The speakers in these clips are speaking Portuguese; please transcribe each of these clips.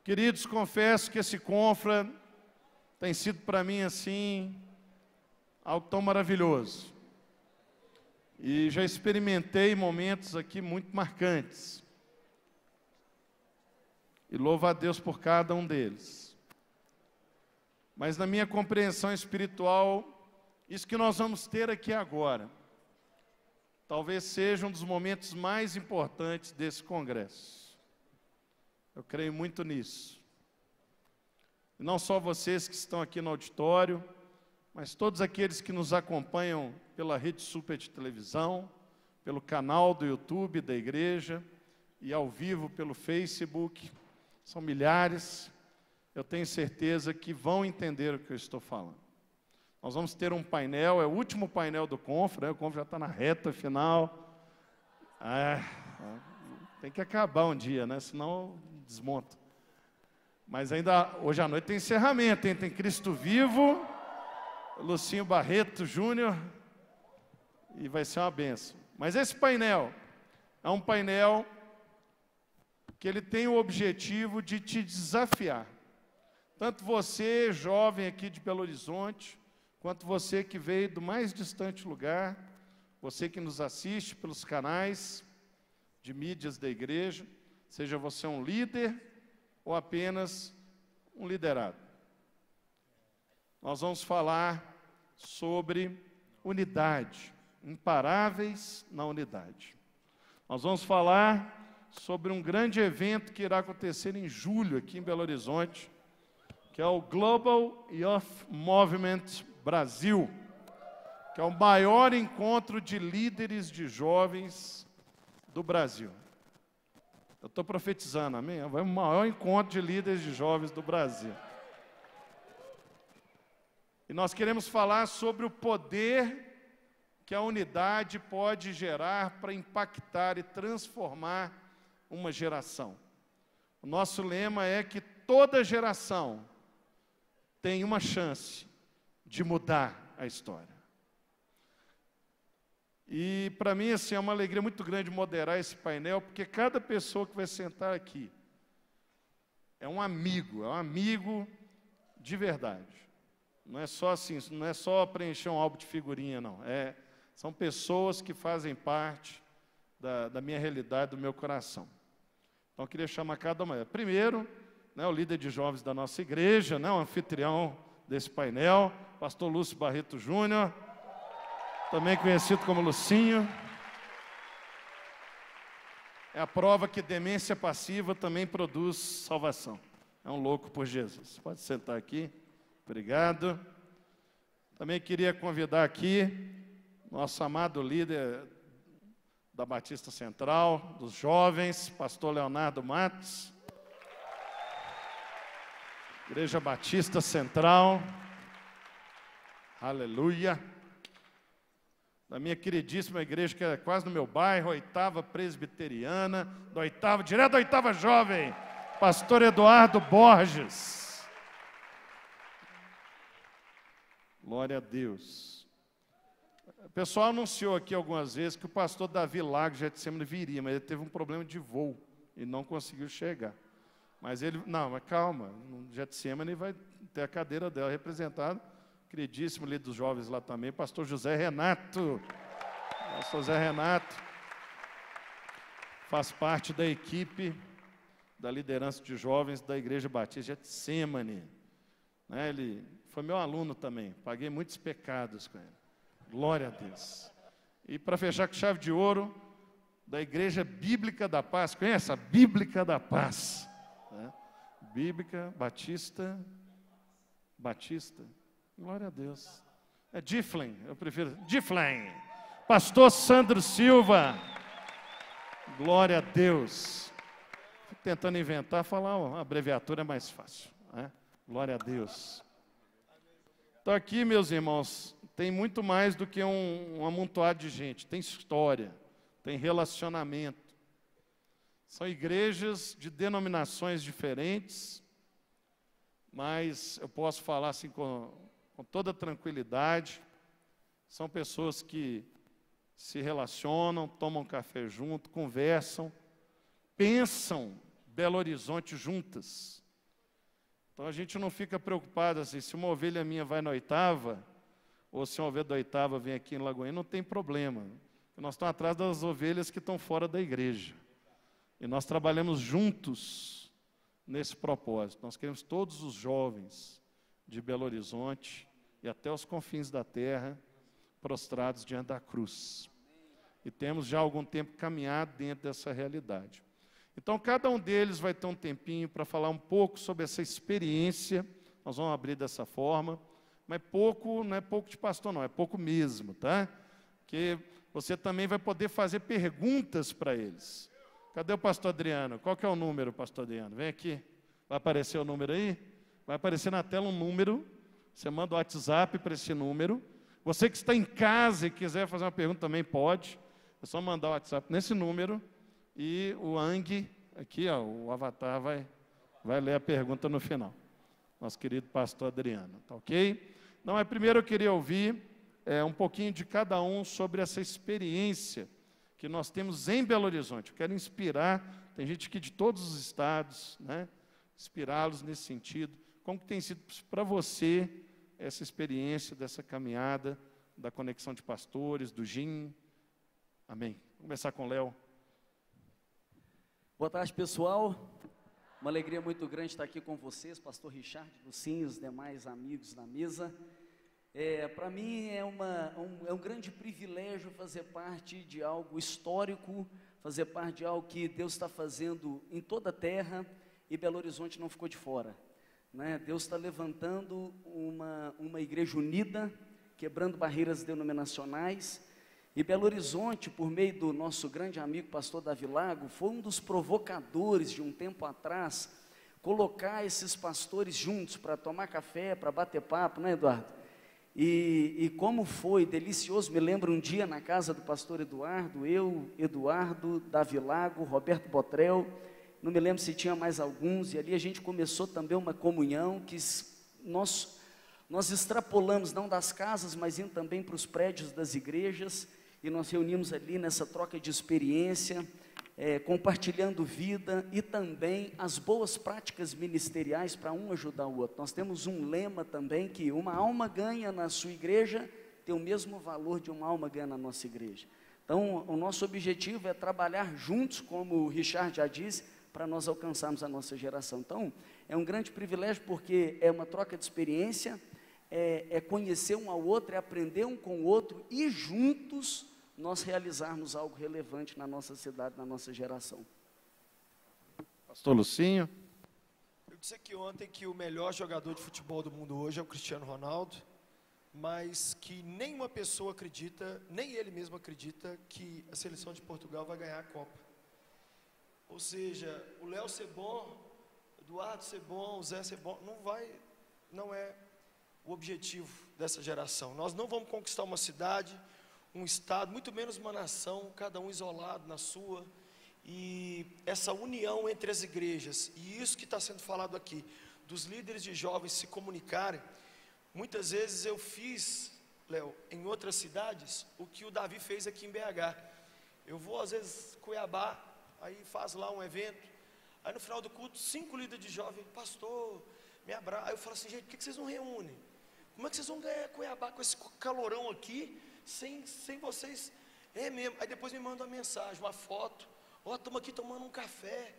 Queridos, confesso que esse Confra tem sido para mim assim algo tão maravilhoso. E já experimentei momentos aqui muito marcantes. E louvo a Deus por cada um deles. Mas na minha compreensão espiritual, isso que nós vamos ter aqui agora, talvez seja um dos momentos mais importantes desse congresso. Eu creio muito nisso. E não só vocês que estão aqui no auditório, mas todos aqueles que nos acompanham pela Rede Super de televisão, pelo canal do YouTube da igreja e ao vivo pelo Facebook, são milhares, eu tenho certeza que vão entender o que eu estou falando. Nós vamos ter um painel, é o último painel do Confra, né? O Confra já está na reta final. Tem que acabar um dia, né? Senão desmonta. Mas ainda hoje à noite tem encerramento, hein? Tem Cristo Vivo, Lucinho Barreto Júnior, e vai ser uma bênção. Mas esse painel é um painel que ele tem o objetivo de te desafiar. Tanto você, jovem aqui de Belo Horizonte, quanto você que veio do mais distante lugar, você que nos assiste pelos canais de mídias da igreja, seja você um líder ou apenas um liderado. Nós vamos falar sobre unidade, imparáveis na unidade. Nós vamos falar sobre um grande evento que irá acontecer em julho aqui em Belo Horizonte, que é o Global Youth Movement Brasil, que é o maior encontro de líderes de jovens do Brasil. Eu estou profetizando, amém? É o maior encontro de líderes de jovens do Brasil. E nós queremos falar sobre o poder que a unidade pode gerar para impactar e transformar uma geração. O nosso lema é que toda geração tem uma chance de mudar a história. E para mim assim, é uma alegria muito grande moderar esse painel, porque cada pessoa que vai sentar aqui é um amigo de verdade. Não é só assim, não é só preencher um álbum de figurinha, não. São pessoas que fazem parte da minha realidade, do meu coração. Então eu queria chamar cada uma. Primeiro, né, o líder de jovens da nossa igreja, né, o anfitrião desse painel, pastor Lúcio Barreto Júnior, também conhecido como Lucinho. É a prova que demência passiva também produz salvação. É um louco por Jesus. Pode sentar aqui. Obrigado. Também queria convidar aqui nosso amado líder da Batista Central, dos jovens, pastor Leonardo Matos. Igreja Batista Central. Aleluia. Da minha queridíssima igreja, que é quase no meu bairro, 8ª Presbiteriana, direto da 8ª Jovem, pastor Eduardo Borges. Glória a Deus. O pessoal anunciou aqui algumas vezes que o pastor Davi Lago de Getsemane viria, mas ele teve um problema de voo e não conseguiu chegar. Mas calma, no Getsemane vai ter a cadeira dela representada. Queridíssimo líder dos jovens lá também, pastor José Renato. Pastor José Renato faz parte da equipe da liderança de jovens da Igreja Batista Getsemane. Né, ele foi meu aluno também, paguei muitos pecados com ele. Glória a Deus. E para fechar com chave de ouro, da Igreja Bíblica da Paz, conhece a Bíblica da Paz? Né? Bíblica, Batista, glória a Deus. É Diflen, eu prefiro. Diflen. Pastor Sandro Silva. Glória a Deus. Fico tentando inventar, falar uma abreviatura é mais fácil. Né? Glória a Deus. Então aqui, meus irmãos, tem muito mais do que um amontoado de gente. Tem história, tem relacionamento. São igrejas de denominações diferentes, mas eu posso falar assim com toda tranquilidade. São pessoas que se relacionam, tomam café junto, conversam, pensam Belo Horizonte juntas. Então a gente não fica preocupado assim, se uma ovelha minha vai na oitava, ou se uma ovelha da oitava vem aqui em Lagoinha, não tem problema. Nós estamos atrás das ovelhas que estão fora da igreja. E nós trabalhamos juntos nesse propósito. Nós queremos todos os jovens de Belo Horizonte e até os confins da terra prostrados diante da cruz. E temos já há algum tempo caminhado dentro dessa realidade. Então, cada um deles vai ter um tempinho para falar um pouco sobre essa experiência. Nós vamos abrir dessa forma, mas pouco, não é pouco de pastor não, é pouco mesmo, tá? Porque você também vai poder fazer perguntas para eles. Cadê o pastor Adriano? Qual que é o número, pastor Adriano? Vem aqui. Vai aparecer o número aí? Vai aparecer na tela um número. Você manda o WhatsApp para esse número. Você que está em casa e quiser fazer uma pergunta também pode. É só mandar o WhatsApp nesse número e o Ang, aqui, ó, o avatar, vai ler a pergunta no final. Nosso querido pastor Adriano, tá ok? Não, mas primeiro eu queria ouvir um pouquinho de cada um sobre essa experiência que nós temos em Belo Horizonte. Eu quero inspirar, tem gente aqui de todos os estados, né? Inspirá-los nesse sentido. Como que tem sido para você essa experiência dessa caminhada, da conexão de pastores, do GIM? Amém. Vamos começar com o Léo. Boa tarde, pessoal. Uma alegria muito grande estar aqui com vocês, pastor Richard, Lucinho, os demais amigos da mesa. Para mim é um grande privilégio fazer parte de algo histórico, fazer parte de algo que Deus está fazendo em toda a terra e Belo Horizonte não ficou de fora, né? Deus está levantando uma igreja unida, quebrando barreiras denominacionais. E Belo Horizonte, por meio do nosso grande amigo pastor Davi Lago, foi um dos provocadores de um tempo atrás, colocar esses pastores juntos para tomar café, para bater papo, né, Eduardo? E como foi delicioso, me lembro um dia na casa do pastor Eduardo, eu, Eduardo, Davi Lago, Roberto Botrel, não me lembro se tinha mais alguns, e ali a gente começou também uma comunhão que nós extrapolamos, não das casas, mas indo também para os prédios das igrejas, e nós reunimos ali nessa troca de experiência, compartilhando vida e também as boas práticas ministeriais para um ajudar o outro. Nós temos um lema também que uma alma ganha na sua igreja tem o mesmo valor de uma alma ganha na nossa igreja. Então, o nosso objetivo é trabalhar juntos, como o Richard já disse, para nós alcançarmos a nossa geração. Então, é um grande privilégio porque é uma troca de experiência, é conhecer um ao outro, é aprender um com o outro e juntos nós realizarmos algo relevante na nossa cidade, na nossa geração. Pastor Lucinho. Eu disse aqui ontem que o melhor jogador de futebol do mundo hoje é o Cristiano Ronaldo, mas que nenhuma pessoa acredita, nem ele mesmo acredita, que a seleção de Portugal vai ganhar a Copa. Ou seja, o Léo ser bom, o Eduardo ser bom, o Zé ser bom, não é o objetivo dessa geração. Nós não vamos conquistar uma cidade, um estado, muito menos uma nação, cada um isolado na sua, e essa união entre as igrejas, e isso que está sendo falado aqui, dos líderes de jovens se comunicarem. Muitas vezes eu fiz, Léo, em outras cidades, o que o Davi fez aqui em BH. Eu vou às vezes Cuiabá, aí faz lá um evento, aí no final do culto, 5 líderes de jovens, pastor, me abraça. Aí eu falo assim, gente, por que vocês não reúnem? Como é que vocês vão ganhar Cuiabá com esse calorão aqui, sem vocês? É mesmo. Aí depois me mandam uma mensagem, uma foto, estamos aqui tomando um café,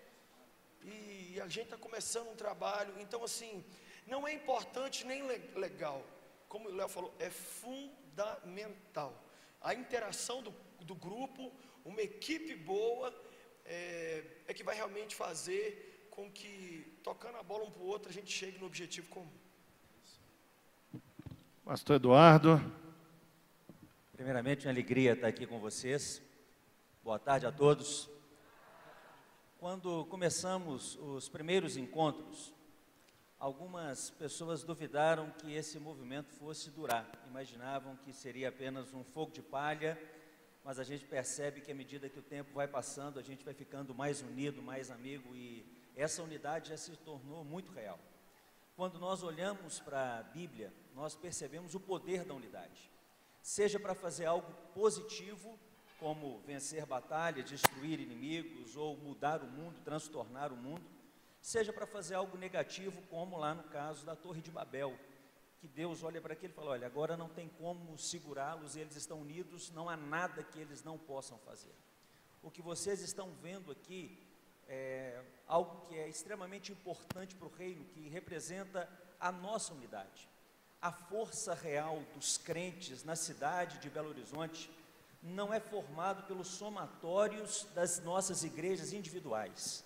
e a gente está começando um trabalho. Então assim, não é importante nem legal, como o Léo falou, é fundamental. A interação do grupo, uma equipe boa, é que vai realmente fazer com que, tocando a bola um para o outro, a gente chegue no objetivo comum. Pastor Eduardo. Primeiramente, uma alegria estar aqui com vocês. Boa tarde a todos. Quando começamos os primeiros encontros, algumas pessoas duvidaram que esse movimento fosse durar. Imaginavam que seria apenas um fogo de palha, mas a gente percebe que à medida que o tempo vai passando, a gente vai ficando mais unido, mais amigo, e essa unidade já se tornou muito real. Quando nós olhamos para a Bíblia, nós percebemos o poder da unidade. Seja para fazer algo positivo, como vencer batalhas, destruir inimigos, ou mudar o mundo, transtornar o mundo, seja para fazer algo negativo, como lá no caso da Torre de Babel, que Deus olha para aquilo e fala, olha, agora não tem como segurá-los, eles estão unidos, não há nada que eles não possam fazer. O que vocês estão vendo aqui é algo que é extremamente importante para o reino, que representa a nossa unidade. A força real dos crentes na cidade de Belo Horizonte não é formado pelos somatórios das nossas igrejas individuais,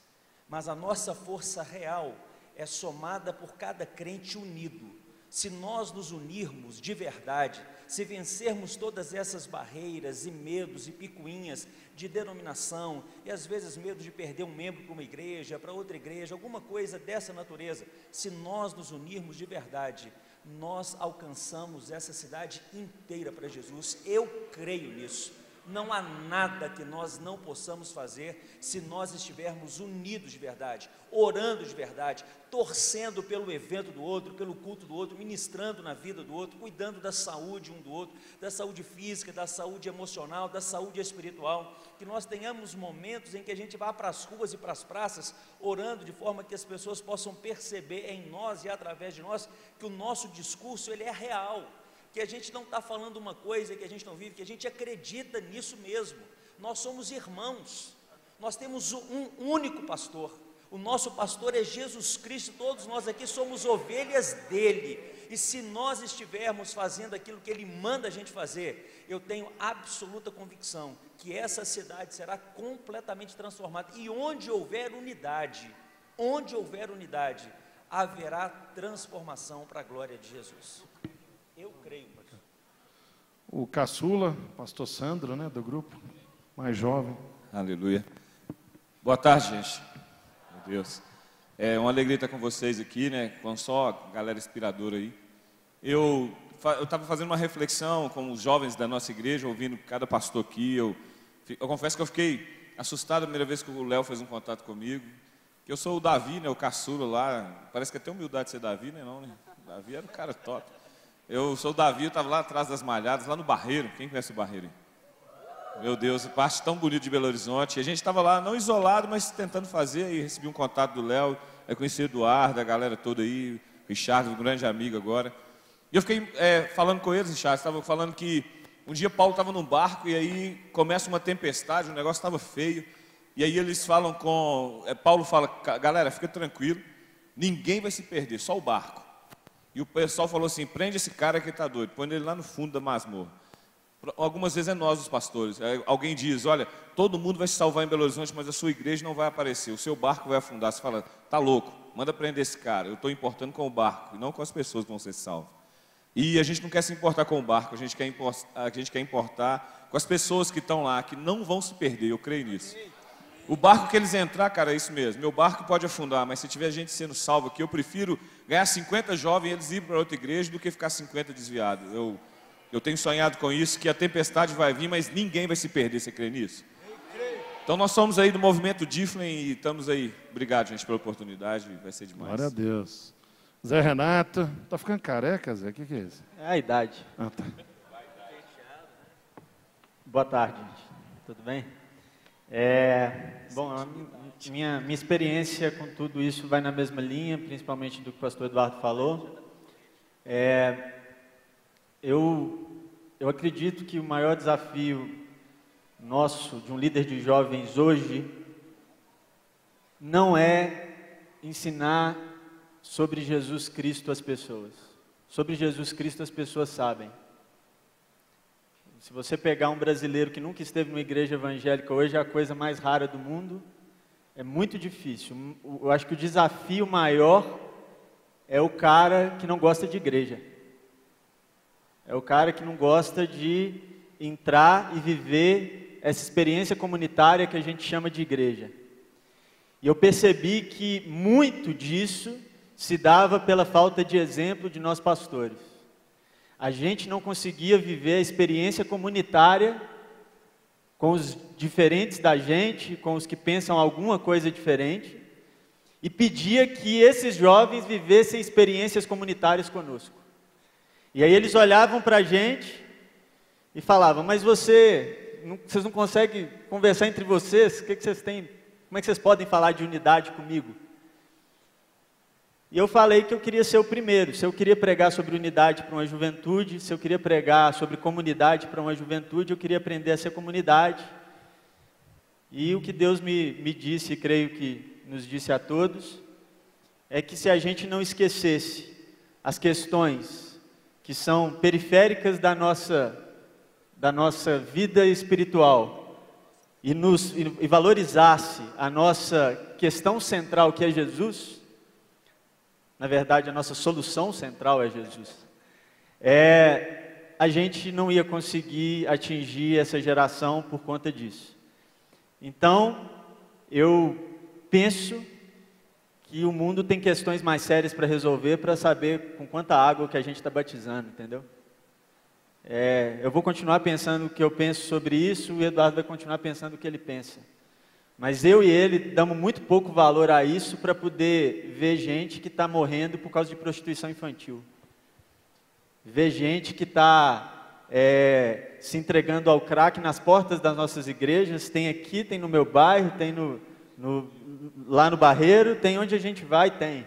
mas a nossa força real é somada por cada crente unido. Se nós nos unirmos de verdade, se vencermos todas essas barreiras e medos e picuinhas de denominação, e às vezes medo de perder um membro para uma igreja, para outra igreja, alguma coisa dessa natureza, se nós nos unirmos de verdade, nós alcançamos essa cidade inteira para Jesus. Eu creio nisso. Não há nada que nós não possamos fazer se nós estivermos unidos de verdade, orando de verdade, torcendo pelo evento do outro, pelo culto do outro, ministrando na vida do outro, cuidando da saúde um do outro, da saúde física, da saúde emocional, da saúde espiritual. Que nós tenhamos momentos em que a gente vá para as ruas e para as praças, orando de forma que as pessoas possam perceber em nós e através de nós que o nosso discurso ele é real, que a gente não está falando uma coisa que a gente não vive, que a gente acredita nisso mesmo. Nós somos irmãos, nós temos um único pastor, o nosso pastor é Jesus Cristo, todos nós aqui somos ovelhas dele, e se nós estivermos fazendo aquilo que ele manda a gente fazer, eu tenho absoluta convicção que essa cidade será completamente transformada, e onde houver unidade, haverá transformação para a glória de Jesus. Eu creio, pastor. O caçula, pastor Sandro, né, do grupo, mais jovem. Aleluia. Boa tarde, gente. Meu Deus. É uma alegria estar com vocês aqui, né, com só a galera inspiradora aí. Eu estava fazendo uma reflexão com os jovens da nossa igreja, ouvindo cada pastor aqui. Eu confesso que eu fiquei assustado a primeira vez que o Léo fez um contato comigo. Que eu sou o Davi, né, o caçula lá. Parece que é até humildade ser Davi, né, não, né? Davi era um cara top. Eu sou o Davi, eu estava lá atrás das malhadas, lá no Barreiro. Quem conhece o Barreiro? Meu Deus, parte tão bonita de Belo Horizonte. E a gente estava lá, não isolado, mas tentando fazer. E recebi um contato do Léo, eu conheci o Eduardo, a galera toda aí, o Richard, um grande amigo agora. E eu fiquei falando com eles, Richard, estava falando que um dia Paulo estava num barco e aí começa uma tempestade, o negócio estava feio. E aí eles falam Paulo fala, galera, fica tranquilo, ninguém vai se perder, só o barco. E o pessoal falou assim, prende esse cara que está doido, põe ele lá no fundo da masmorra. Algumas vezes é nós os pastores, alguém diz, olha, todo mundo vai se salvar em Belo Horizonte, mas a sua igreja não vai aparecer, o seu barco vai afundar. Você fala, tá louco, manda prender esse cara, eu estou importando com o barco, e não com as pessoas que vão ser salvas. E a gente não quer se importar com o barco, a gente quer importar com as pessoas que estão lá, que não vão se perder, eu creio nisso. O barco que eles entrar, cara, é isso mesmo. Meu barco pode afundar, mas se tiver gente sendo salva aqui, eu prefiro ganhar 50 jovens e eles irem para outra igreja do que ficar 50 desviados. Eu tenho sonhado com isso, que a tempestade vai vir, mas ninguém vai se perder. Você crê nisso? Então nós somos aí do movimento Difflin e estamos aí. Obrigado, gente, pela oportunidade. Vai ser demais. Glória a Deus. Zé Renato, tá ficando careca, Zé? O que é isso? É a idade. Ah, tá. Boa tarde, gente. Tudo bem? Bom, a minha experiência com tudo isso vai na mesma linha, principalmente do que o pastor Eduardo falou. Eu acredito que o maior desafio nosso, de um líder de jovens hoje, não é ensinar sobre Jesus Cristo às pessoas. Sobre Jesus Cristo as pessoas sabem. Se você pegar um brasileiro que nunca esteve numa igreja evangélica, hoje é a coisa mais rara do mundo, é muito difícil. Eu acho que o desafio maior é o cara que não gosta de igreja. É o cara que não gosta de entrar e viver essa experiência comunitária que a gente chama de igreja. E eu percebi que muito disso se dava pela falta de exemplo de nós pastores. A gente não conseguia viver a experiência comunitária com os diferentes da gente, com os que pensam alguma coisa diferente, e pedia que esses jovens vivessem experiências comunitárias conosco. E aí eles olhavam para a gente e falavam, mas vocês não conseguem conversar entre vocês? O que vocês têm? Como é que vocês podem falar de unidade comigo? E eu falei que eu queria ser o primeiro. Se eu queria pregar sobre unidade para uma juventude, se eu queria pregar sobre comunidade para uma juventude, eu queria aprender a ser comunidade. E o que Deus me disse, e creio que nos disse a todos, é que se a gente não esquecesse as questões que são periféricas da nossa vida espiritual e valorizasse a nossa questão central, que é Jesus, na verdade a nossa solução central é Jesus, a gente não ia conseguir atingir essa geração por conta disso. Então, eu penso que o mundo tem questões mais sérias para resolver, para saber com quanta água que a gente está batizando, entendeu? Eu vou continuar pensando o que eu penso sobre isso, o Eduardo vai continuar pensando o que ele pensa. Mas eu e ele damos muito pouco valor a isso para poder ver gente que está morrendo por causa de prostituição infantil. Ver gente que está se entregando ao crack nas portas das nossas igrejas, tem aqui, tem no meu bairro, tem lá no Barreiro, tem onde a gente vai, tem.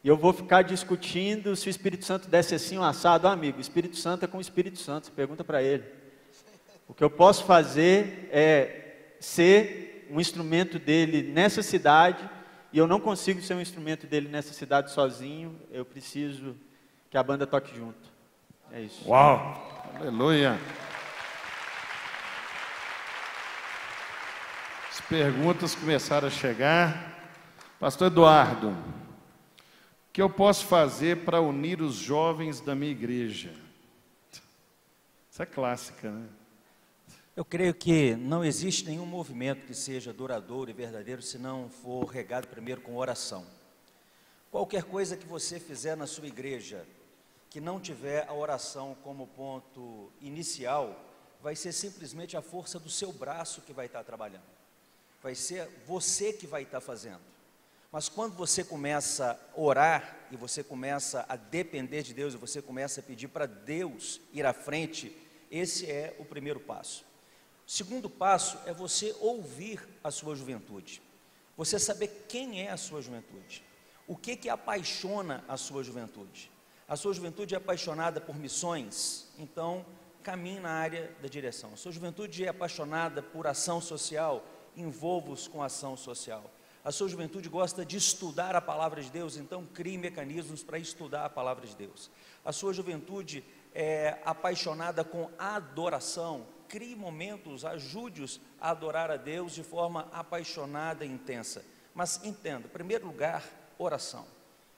E eu vou ficar discutindo se o Espírito Santo desce assim um assado. Amigo, o Espírito Santo é com o Espírito Santo, você pergunta para ele. O que eu posso fazer é ser um instrumento dele nessa cidade, e eu não consigo ser um instrumento dele nessa cidade sozinho, eu preciso que a banda toque junto. É isso. Uau! Aleluia! As perguntas começaram a chegar. Pastor Eduardo, o que eu posso fazer para unir os jovens da minha igreja? Isso é clássica, né? Eu creio que não existe nenhum movimento que seja duradouro e verdadeiro se não for regado primeiro com oração. Qualquer coisa que você fizer na sua igreja que não tiver a oração como ponto inicial, vai ser simplesmente a força do seu braço que vai estar trabalhando. Vai ser você que vai estar fazendo. Mas quando você começa a orar, e você começa a depender de Deus, e você começa a pedir para Deus ir à frente, esse é o primeiro passo. O segundo passo é você ouvir a sua juventude. Você saber quem é a sua juventude. O que apaixona a sua juventude. A sua juventude é apaixonada por missões, então caminhe na área da direção. A sua juventude é apaixonada por ação social, envolva-os com ação social. A sua juventude gosta de estudar a palavra de Deus, então crie mecanismos para estudar a palavra de Deus. A sua juventude é apaixonada com adoração, crie momentos, ajude-os a adorar a Deus de forma apaixonada e intensa. Mas entenda, em primeiro lugar, oração.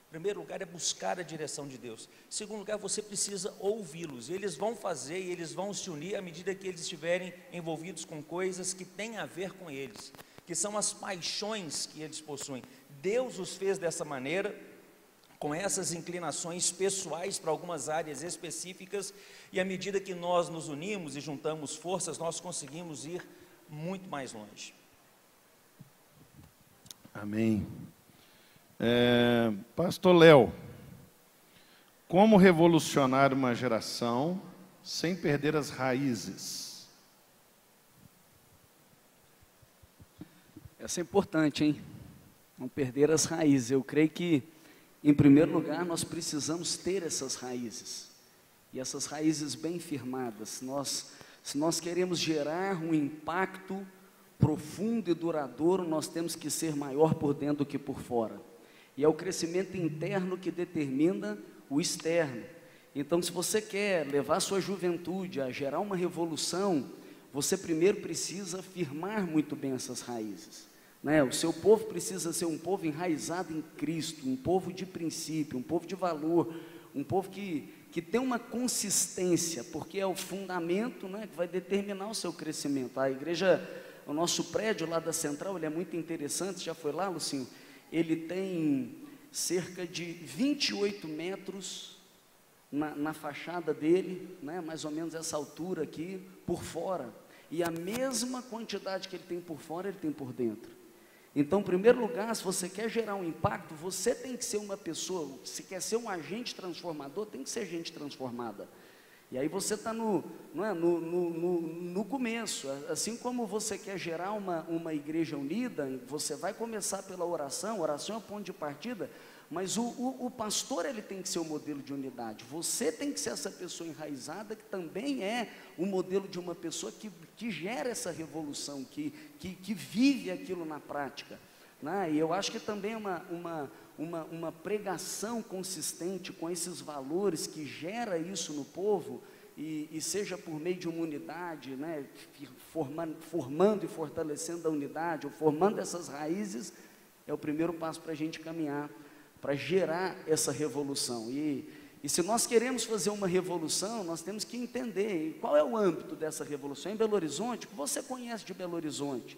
Em primeiro lugar é buscar a direção de Deus. Em segundo lugar, você precisa ouvi-los. Eles vão fazer e eles vão se unir à medida que eles estiverem envolvidos com coisas que têm a ver com eles, que são as paixões que eles possuem. Deus os fez dessa maneira, com essas inclinações pessoais para algumas áreas específicas, e à medida que nós nos unimos e juntamos forças, nós conseguimos ir muito mais longe. Amém. Pastor Léo, como revolucionar uma geração sem perder as raízes? Essa é importante, hein? Não perder as raízes. Eu creio que, em primeiro lugar, nós precisamos ter essas raízes. E essas raízes bem firmadas. Se nós queremos gerar um impacto profundo e duradouro, nós temos que ser maior por dentro do que por fora. E é o crescimento interno que determina o externo. Então, se você quer levar sua juventude a gerar uma revolução, você primeiro precisa firmar muito bem essas raízes, né? O seu povo precisa ser um povo enraizado em Cristo, um povo de princípio, um povo de valor, um povo que tem uma consistência, porque é o fundamento, né, que vai determinar o seu crescimento. A igreja, o nosso prédio lá da Central, ele é muito interessante, já foi lá, Lucinho? Ele tem cerca de 28 metros na fachada dele, né, mais ou menos essa altura aqui, por fora. E a mesma quantidade que ele tem por fora, ele tem por dentro. Então, em primeiro lugar, se você quer gerar um impacto, você tem que ser uma pessoa, se quer ser um agente transformador, tem que ser gente transformada. E aí você está no começo, assim como você quer gerar uma igreja unida, você vai começar pela oração é o ponto de partida, Mas o pastor, ele tem que ser o modelo de unidade. Você tem que ser essa pessoa enraizada, que também é o modelo de uma pessoa que gera essa revolução, que vive aquilo na prática, né? E eu acho que também uma pregação consistente com esses valores, que gera isso no povo, e seja por meio de uma unidade, né? Formando e fortalecendo a unidade, ou formando essas raízes, é o primeiro passo para a gente caminhar, para gerar essa revolução. E se nós queremos fazer uma revolução, nós temos que entender qual é o âmbito dessa revolução. Em Belo Horizonte, o que você conhece de Belo Horizonte?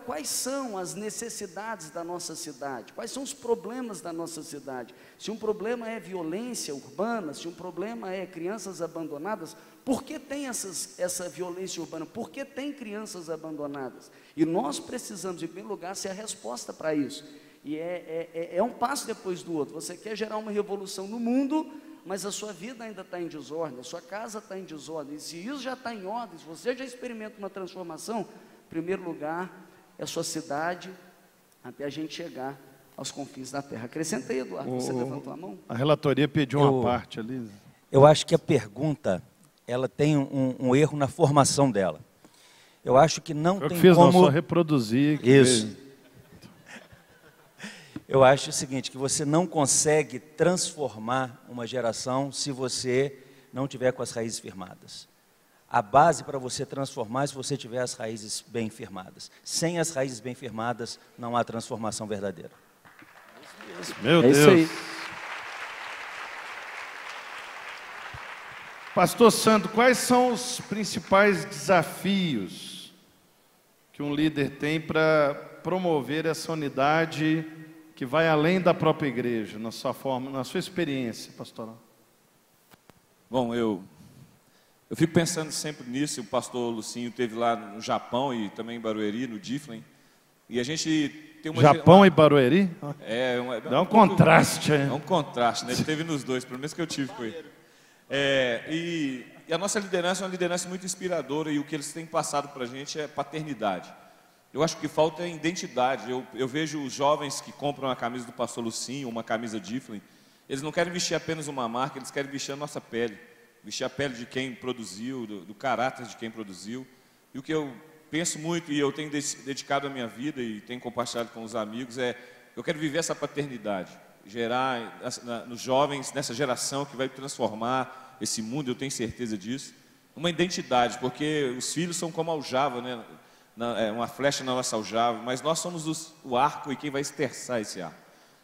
Quais são as necessidades da nossa cidade? Quais são os problemas da nossa cidade? Se um problema é violência urbana, se um problema é crianças abandonadas, por que tem essa violência urbana? Por que tem crianças abandonadas? E nós precisamos, em primeiro lugar, ser a resposta para isso. E é um passo depois do outro. Você quer gerar uma revolução no mundo, mas a sua vida ainda está em desordem, a sua casa está em desordem. E se isso já está em ordem, se você já experimenta uma transformação, em primeiro lugar, é a sua cidade, até a gente chegar aos confins da terra. Acrescenta aí, Eduardo, você levantou a mão? A relatoria pediu uma parte ali. Eu acho que a pergunta, ela tem um erro na formação dela. Eu acho que não tem como... Não, só reproduzir. Isso. Eu acho o seguinte, que você não consegue transformar uma geração se você não tiver com as raízes firmadas. A base para você transformar é se você tiver as raízes bem firmadas. Sem as raízes bem firmadas, não há transformação verdadeira. Meu Deus. Isso aí. Pastor Sandro, quais são os principais desafios que um líder tem para promover essa unidade que vai além da própria igreja, na sua forma, na sua experiência, pastoral? Bom, eu fico pensando sempre nisso. O pastor Lucinho esteve lá no Japão e também em Barueri, no Diflin, e a gente tem uma... Japão e Barueri? Dá um contraste. É um contraste, né? Ele esteve nos dois, pelo menos que eu tive com ele. E a nossa liderança é uma liderança muito inspiradora, e o que eles têm passado para a gente é paternidade. Eu acho que falta identidade. Eu vejo os jovens que compram a camisa do pastor Lucinho, uma camisa Diflin, eles não querem vestir apenas uma marca, eles querem vestir a nossa pele, vestir a pele de quem produziu, do caráter de quem produziu. E o que eu penso muito, e eu tenho dedicado a minha vida e tenho compartilhado com os amigos, eu quero viver essa paternidade, gerar nos jovens, nessa geração que vai transformar esse mundo, eu tenho certeza disso, uma identidade, porque os filhos são como aljava, né? Uma flecha na nossa aljava, mas nós somos o arco e quem vai esterçar esse arco,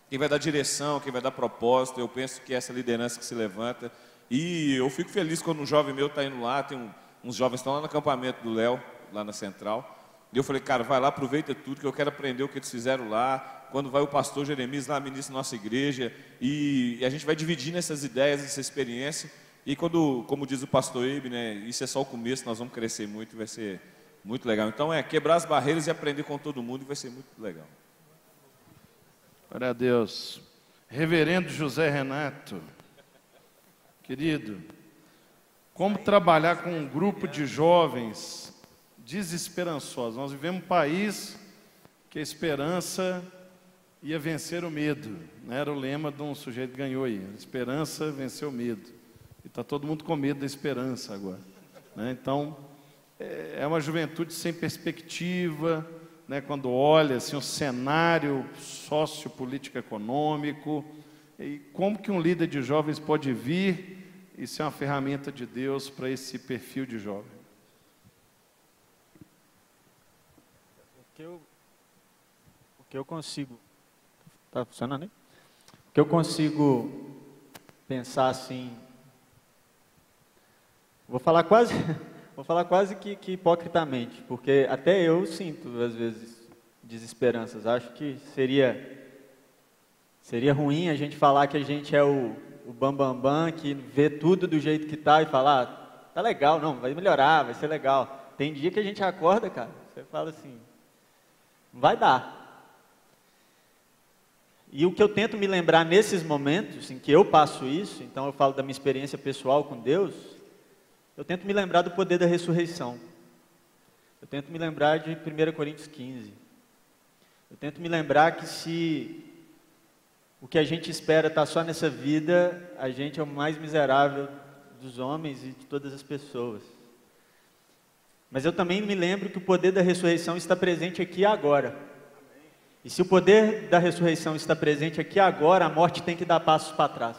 quem vai dar direção, quem vai dar propósito. Eu penso que é essa liderança que se levanta, e eu fico feliz quando um jovem meu está indo lá. Tem uns jovens que estão lá no acampamento do Léo, lá na Central, e eu falei, cara, vai lá, aproveita tudo, que eu quero aprender o que eles fizeram lá. Quando vai o pastor Jeremias lá, ministra nossa igreja, e a gente vai dividindo essas ideias, essa experiência, e quando, como diz o pastor Eibe, né, isso é só o começo, nós vamos crescer muito, vai ser muito legal. Então quebrar as barreiras e aprender com todo mundo, vai ser muito legal. Glória a Deus. Reverendo José Renato, querido, como trabalhar com um grupo de jovens desesperançosos? Nós vivemos um país que a esperança ia vencer o medo, né? Era o lema de um sujeito que ganhou aí, a esperança venceu o medo, e está todo mundo com medo da esperança agora, né? Então, é uma juventude sem perspectiva, né? Quando olha assim, o cenário sociopolítico econômico, e como que um líder de jovens pode vir e ser uma ferramenta de Deus para esse perfil de jovem? O que eu consigo... Está funcionando aí? O que eu consigo pensar assim... Vou falar quase que hipocritamente, porque até eu sinto, às vezes, desesperanças. Acho que seria ruim a gente falar que a gente é o bambambam, que vê tudo do jeito que está e falar, tá legal, não, vai melhorar, vai ser legal. Tem dia que a gente acorda, cara, você fala assim, não vai dar. E o que eu tento me lembrar nesses momentos em que eu passo isso, então eu falo da minha experiência pessoal com Deus, eu tento me lembrar do poder da ressurreição. Eu tento me lembrar de 1 Coríntios 15. Eu tento me lembrar que se o que a gente espera está só nessa vida, a gente é o mais miserável dos homens e de todas as pessoas. Mas eu também me lembro que o poder da ressurreição está presente aqui e agora. E se o poder da ressurreição está presente aqui e agora, a morte tem que dar passos para trás.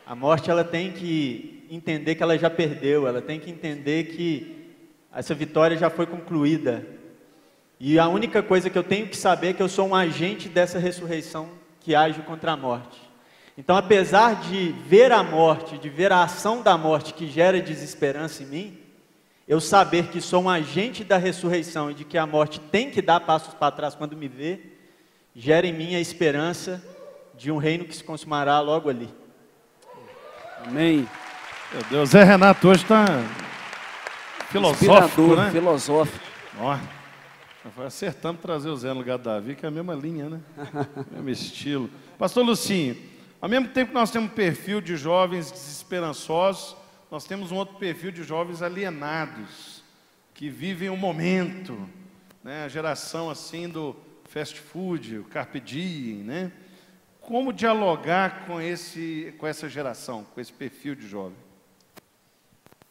A morte, ela tem que entender que ela já perdeu, ela tem que entender que essa vitória já foi concluída. E a única coisa que eu tenho que saber é que eu sou um agente dessa ressurreição que age contra a morte. Então, apesar de ver a morte, de ver a ação da morte que gera desesperança em mim, eu saber que sou um agente da ressurreição e de que a morte tem que dar passos para trás quando me vê, gera em mim a esperança de um reino que se consumará logo ali. Amém. Meu Deus, Zé Renato hoje está filosófico, né? Filosófico. Ó, foi acertando trazer o Zé no lugar do Davi, que é a mesma linha, né? Mesmo estilo. Pastor Lucinho, ao mesmo tempo que nós temos um perfil de jovens desesperançosos, nós temos um outro perfil de jovens alienados, que vivem o momento, né? A geração assim do fast food, o carpe diem, né? Como dialogar com essa geração, com esse perfil de jovem?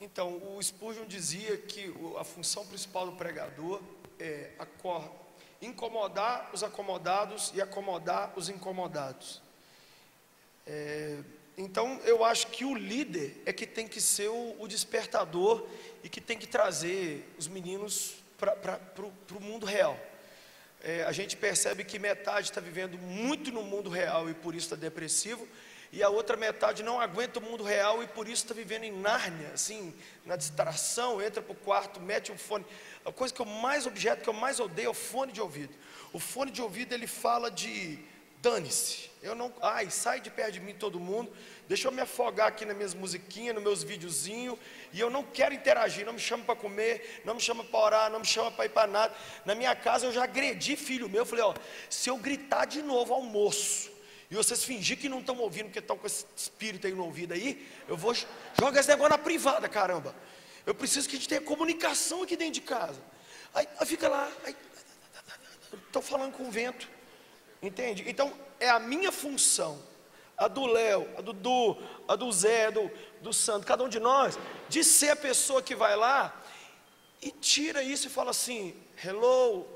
Então, o Spurgeon dizia que a função principal do pregador é incomodar os acomodados e acomodar os incomodados. Então, eu acho que o líder é que tem que ser o despertador e que tem que trazer os meninos para o mundo real. A gente percebe que metade está vivendo muito no mundo real e por isso está depressivo, e a outra metade não aguenta o mundo real e por isso está vivendo em Nárnia, assim, na distração, entra para o quarto, mete um fone. A coisa que eu mais objeto, que eu mais odeio é o fone de ouvido. O fone de ouvido, ele fala de dane-se, sai de perto de mim todo mundo, deixa eu me afogar aqui nas minhas musiquinhas, nos meus videozinhos, e eu não quero interagir, não me chama para comer, não me chama para orar, não me chama para ir para nada. Na minha casa eu já agredi filho meu, eu falei, se eu gritar de novo almoço, e vocês fingir que não estão ouvindo, porque estão com esse espírito aí no ouvido aí, eu vou jogar esse negócio na privada, caramba. Eu preciso que a gente tenha comunicação aqui dentro de casa. Aí fica lá, estou falando com o vento, entende? Então, é a minha função, a do Léo, a do Du, a do Zé, do Santo, cada um de nós, de ser a pessoa que vai lá e tira isso e fala assim, hello,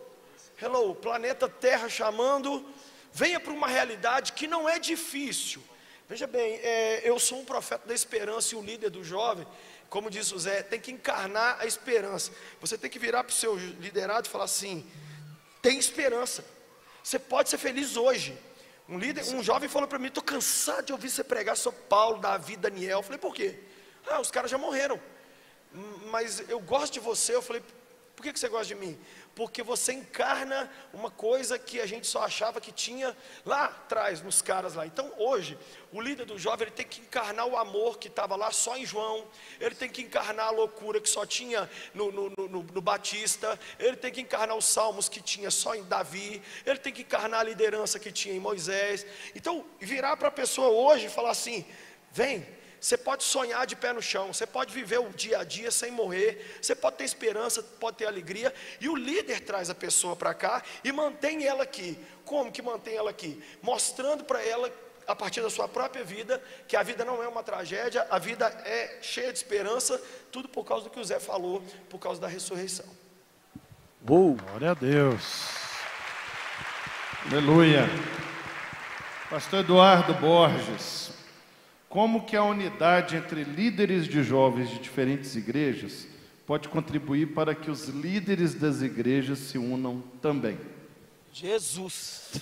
planeta Terra chamando, venha para uma realidade que não é difícil. Veja bem, eu sou um profeta da esperança e o líder do jovem, como disse o Zé, tem que encarnar a esperança. Você tem que virar para o seu liderado e falar assim, tem esperança, você pode ser feliz hoje. Um jovem falou para mim, estou cansado de ouvir você pregar sobre Paulo, Davi, Daniel. Eu falei, por quê? Os caras já morreram, mas eu gosto de você. Eu falei, por que você gosta de mim? Porque você encarna uma coisa que a gente só achava que tinha lá atrás, nos caras lá. Então hoje, o líder do jovem, ele tem que encarnar o amor que estava lá só em João, ele tem que encarnar a loucura que só tinha no Batista, ele tem que encarnar os salmos que tinha só em Davi, ele tem que encarnar a liderança que tinha em Moisés. Então, virar para a pessoa hoje e falar assim, vem, você pode sonhar de pé no chão, você pode viver o dia a dia sem morrer, você pode ter esperança, pode ter alegria, e o líder traz a pessoa para cá e mantém ela aqui. Como que mantém ela aqui? Mostrando para ela, a partir da sua própria vida, que a vida não é uma tragédia, a vida é cheia de esperança, tudo por causa do que o Zé falou, por causa da ressurreição. Glória a Deus. Aleluia. Pastor Eduardo Borges, como que a unidade entre líderes de jovens de diferentes igrejas pode contribuir para que os líderes das igrejas se unam também? Jesus!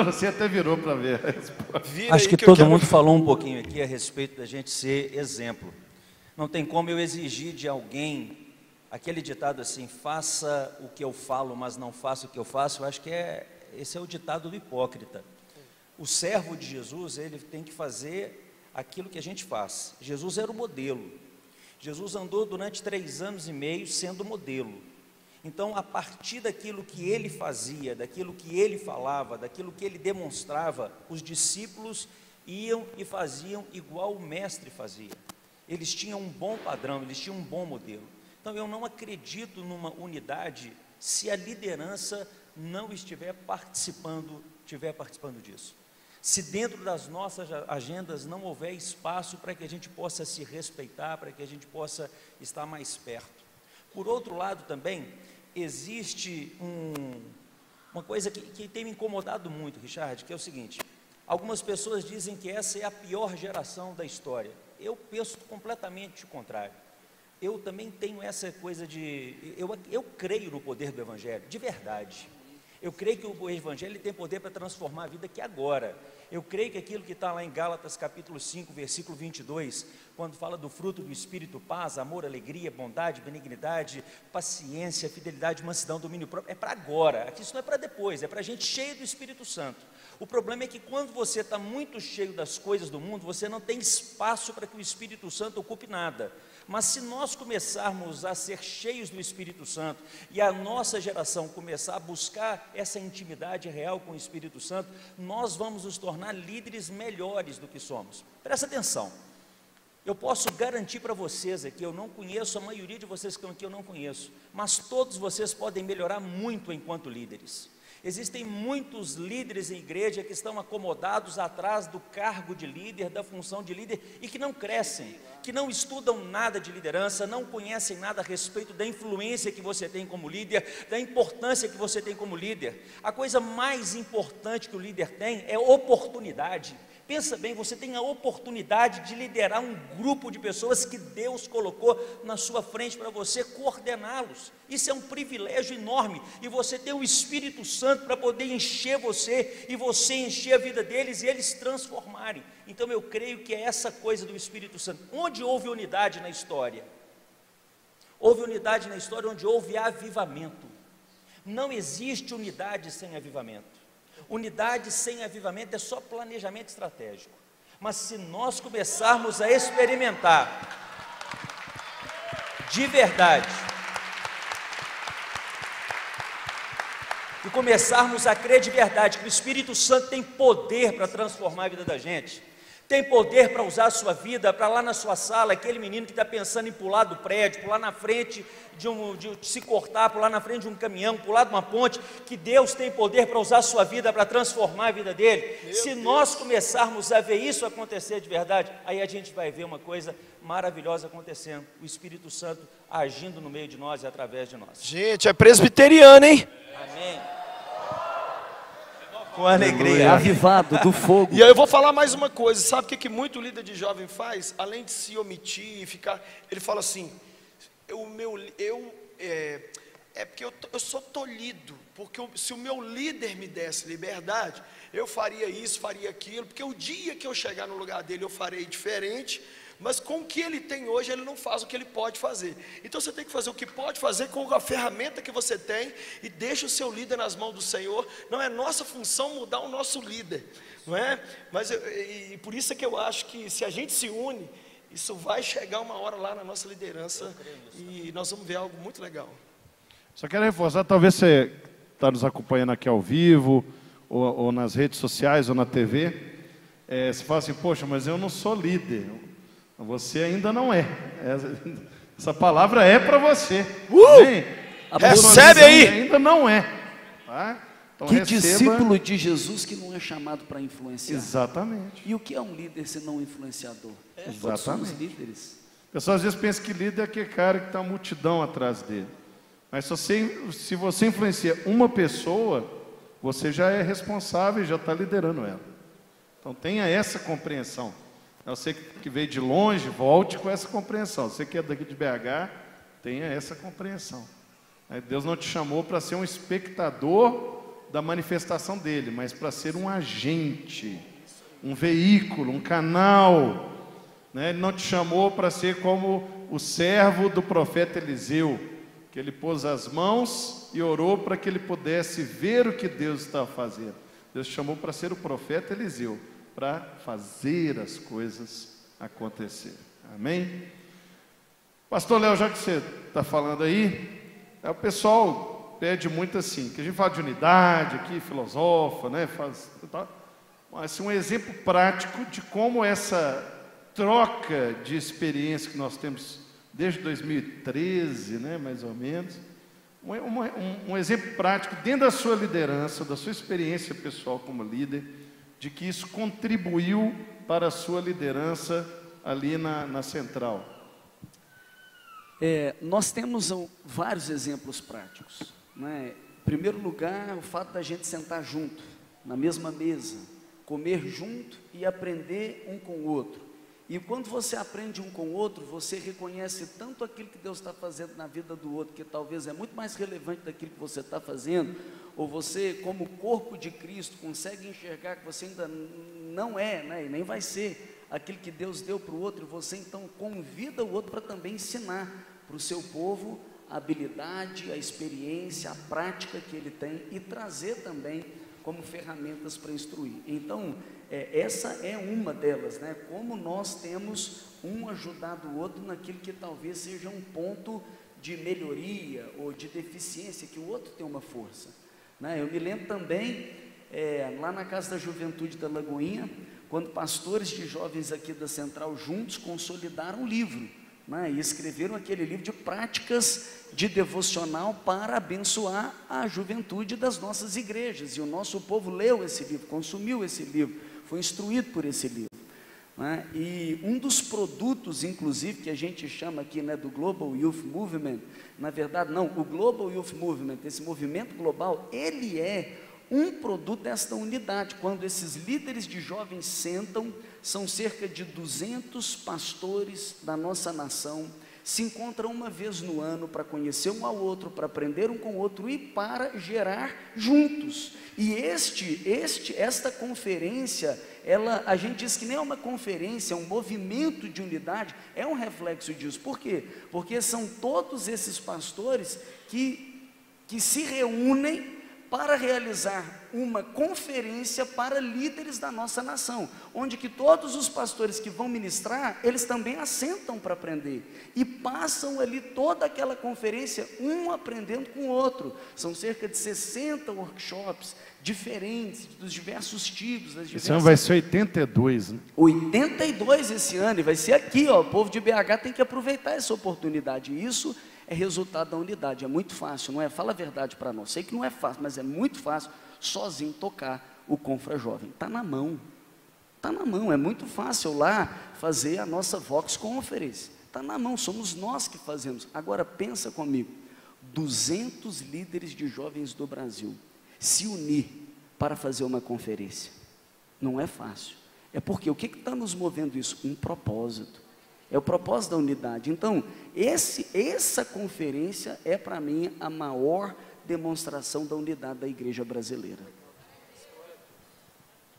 Você até virou para ver. Acho que todo mundo falou um pouquinho aqui a respeito da gente ser exemplo. Não tem como eu exigir de alguém, aquele ditado assim, faça o que eu falo, mas não faça o que eu faço. Eu acho que esse é o ditado do hipócrita. O servo de Jesus, ele tem que fazer aquilo que a gente faz. Jesus era o modelo. Jesus andou durante 3 anos e meio sendo modelo. Então, a partir daquilo que ele fazia, daquilo que ele falava, daquilo que ele demonstrava, os discípulos iam e faziam igual o mestre fazia. Eles tinham um bom padrão, eles tinham um bom modelo. Então, eu não acredito numa unidade se a liderança não estiver participando disso. se dentro das nossas agendas não houver espaço para que a gente possa se respeitar, para que a gente possa estar mais perto. Por outro lado também, existe uma coisa que tem me incomodado muito, Richard, que é o seguinte: algumas pessoas dizem que essa é a pior geração da história. Eu penso completamente o contrário. Eu também tenho essa coisa de... Eu creio no poder do Evangelho, de verdade. Eu creio que o Evangelho tem poder para transformar a vida aqui agora. Eu creio que aquilo que está lá em Gálatas capítulo 5, versículo 22, quando fala do fruto do Espírito, paz, amor, alegria, bondade, benignidade, paciência, fidelidade, mansidão, domínio próprio, é para agora. Aqui isso não é para depois, é para gente cheia do Espírito Santo. O problema é que quando você está muito cheio das coisas do mundo, você não tem espaço para que o Espírito Santo ocupe nada. Mas se nós começarmos a ser cheios do Espírito Santo e a nossa geração começar a buscar essa intimidade real com o Espírito Santo, nós vamos nos tornar líderes melhores do que somos. Presta atenção, eu posso garantir para vocês aqui, eu não conheço, a maioria de vocês que estão aqui eu não conheço, mas todos vocês podem melhorar muito enquanto líderes. Existem muitos líderes em igreja que estão acomodados atrás do cargo de líder, da função de líder, e que não crescem, que não estudam nada de liderança, não conhecem nada a respeito da influência que você tem como líder, da importância que você tem como líder. A coisa mais importante que o líder tem é oportunidade. Pensa bem, você tem a oportunidade de liderar um grupo de pessoas que Deus colocou na sua frente para você coordená-los. Isso é um privilégio enorme, e você tem o Espírito Santo para poder encher você, e você encher a vida deles, e eles transformarem. Então eu creio que é essa coisa do Espírito Santo. Onde houve unidade na história? Houve unidade na história onde houve avivamento. Não existe unidade sem avivamento. Unidade sem avivamento é só planejamento estratégico. Mas se nós começarmos a experimentar de verdade e começarmos a crer de verdade que o Espírito Santo tem poder para transformar a vida da gente, tem poder para usar a sua vida, para lá na sua sala, aquele menino que está pensando em pular do prédio, pular na frente de se cortar, pular na frente de um caminhão, pular de uma ponte, que Deus tem poder para usar a sua vida, para transformar a vida dele. Se nós começarmos a ver isso acontecer de verdade, aí a gente vai ver uma coisa maravilhosa acontecendo, o Espírito Santo agindo no meio de nós e através de nós. Gente, é presbiteriano, hein? Amém. Com alegria. Avivado do fogo. E aí eu vou falar mais uma coisa. Sabe o que muito líder de jovem faz? Além de se omitir e ficar, ele fala assim: porque eu sou tolhido, porque se o meu líder me desse liberdade, eu faria isso, faria aquilo, porque o dia que eu chegar no lugar dele eu farei diferente. Mas com o que ele tem hoje, ele não faz o que ele pode fazer. Então você tem que fazer o que pode fazer com a ferramenta que você tem, e deixa o seu líder nas mãos do Senhor. Não é nossa função mudar o nosso líder, não é? Mas e por isso é que eu acho que se a gente se une, isso vai chegar uma hora lá na nossa liderança, e nós vamos ver algo muito legal. Só quero reforçar, talvez você está nos acompanhando aqui ao vivo, ou nas redes sociais, ou na TV, você fala assim: poxa, mas eu não sou líder. Você ainda não é. Essa palavra é para você. Recebe aí. Ainda não é. Tá? Então, que discípulo de Jesus que não é chamado para influenciar? Exatamente. E o que é um líder se não um influenciador? Exatamente. Somos líderes. O pessoal às vezes pensa que líder é aquele cara que está a multidão atrás dele. Mas se você influencia uma pessoa, você já é responsável e já está liderando ela. Então tenha essa compreensão. Você que veio de longe, volte com essa compreensão. Você que é daqui de BH, tenha essa compreensão. Deus não te chamou para ser um espectador da manifestação dele, mas para ser um agente, um veículo, um canal. Ele não te chamou para ser como o servo do profeta Eliseu, que ele pôs as mãos e orou para que ele pudesse ver o que Deus estava fazendo. Deus te chamou para ser o profeta Eliseu, para fazer as coisas acontecer. Amém? Pastor Léo, já que você está falando aí, o pessoal pede muito assim, que a gente fala de unidade aqui, filosofa, né? Mas um exemplo prático de como essa troca de experiência que nós temos desde 2013, né, mais ou menos, um exemplo prático dentro da sua liderança, da sua experiência pessoal como líder, de que isso contribuiu para a sua liderança ali na central? Nós temos vários exemplos práticos, né? Em primeiro lugar, o fato da gente sentar junto, na mesma mesa, comer junto e aprender um com o outro. E quando você aprende um com o outro, você reconhece tanto aquilo que Deus está fazendo na vida do outro, que talvez é muito mais relevante daquilo que você está fazendo, ou você, como corpo de Cristo, consegue enxergar que você ainda não é, né, e nem vai ser aquilo que Deus deu para o outro, e você então convida o outro para também ensinar para o seu povo a habilidade, a experiência, a prática que ele tem, e trazer também como ferramentas para instruir. Então, essa é uma delas, né? Como nós temos um ajudado o outro naquilo que talvez seja um ponto de melhoria ou de deficiência, que o outro tem uma força, né? Eu me lembro também, lá na Casa da Juventude da Lagoinha, quando pastores de jovens aqui da Central juntos consolidaram um livro, né, e escreveram aquele livro de práticas de devocional para abençoar a juventude das nossas igrejas, e o nosso povo leu esse livro, consumiu esse livro, foi instruído por esse livro, né? E um dos produtos, inclusive, que a gente chama aqui, né, do Global Youth Movement, na verdade não, o Global Youth Movement, esse movimento global, ele é um produto desta unidade. Quando esses líderes de jovens sentam, são cerca de 200 pastores da nossa nação, se encontram uma vez no ano para conhecer um ao outro, para aprender um com o outro e para gerar juntos. E esta conferência, a gente diz que nem é uma conferência, é um movimento de unidade, é um reflexo disso. Por quê? Porque são todos esses pastores que se reúnem para realizar uma conferência para líderes da nossa nação, onde que todos os pastores que vão ministrar, eles também assentam para aprender, e passam ali toda aquela conferência, um aprendendo com o outro. São cerca de 60 workshops diferentes, dos diversos tipos. Esse ano vai ser 82, né? 82 esse ano, e vai ser aqui, ó, o povo de BH tem que aproveitar essa oportunidade, e isso é resultado da unidade. É muito fácil, não é? Fala a verdade para nós. Sei que não é fácil, mas é muito fácil sozinho tocar o Confra Jovem. Está na mão. Está na mão. É muito fácil lá fazer a nossa Vox Conference. Está na mão. Somos nós que fazemos. Agora pensa comigo. 200 líderes de jovens do Brasil se unir para fazer uma conferência. Não é fácil. É porque o que está nos movendo isso? Um propósito. É o propósito da unidade. Então, essa conferência é para mim a maior demonstração da unidade da igreja brasileira.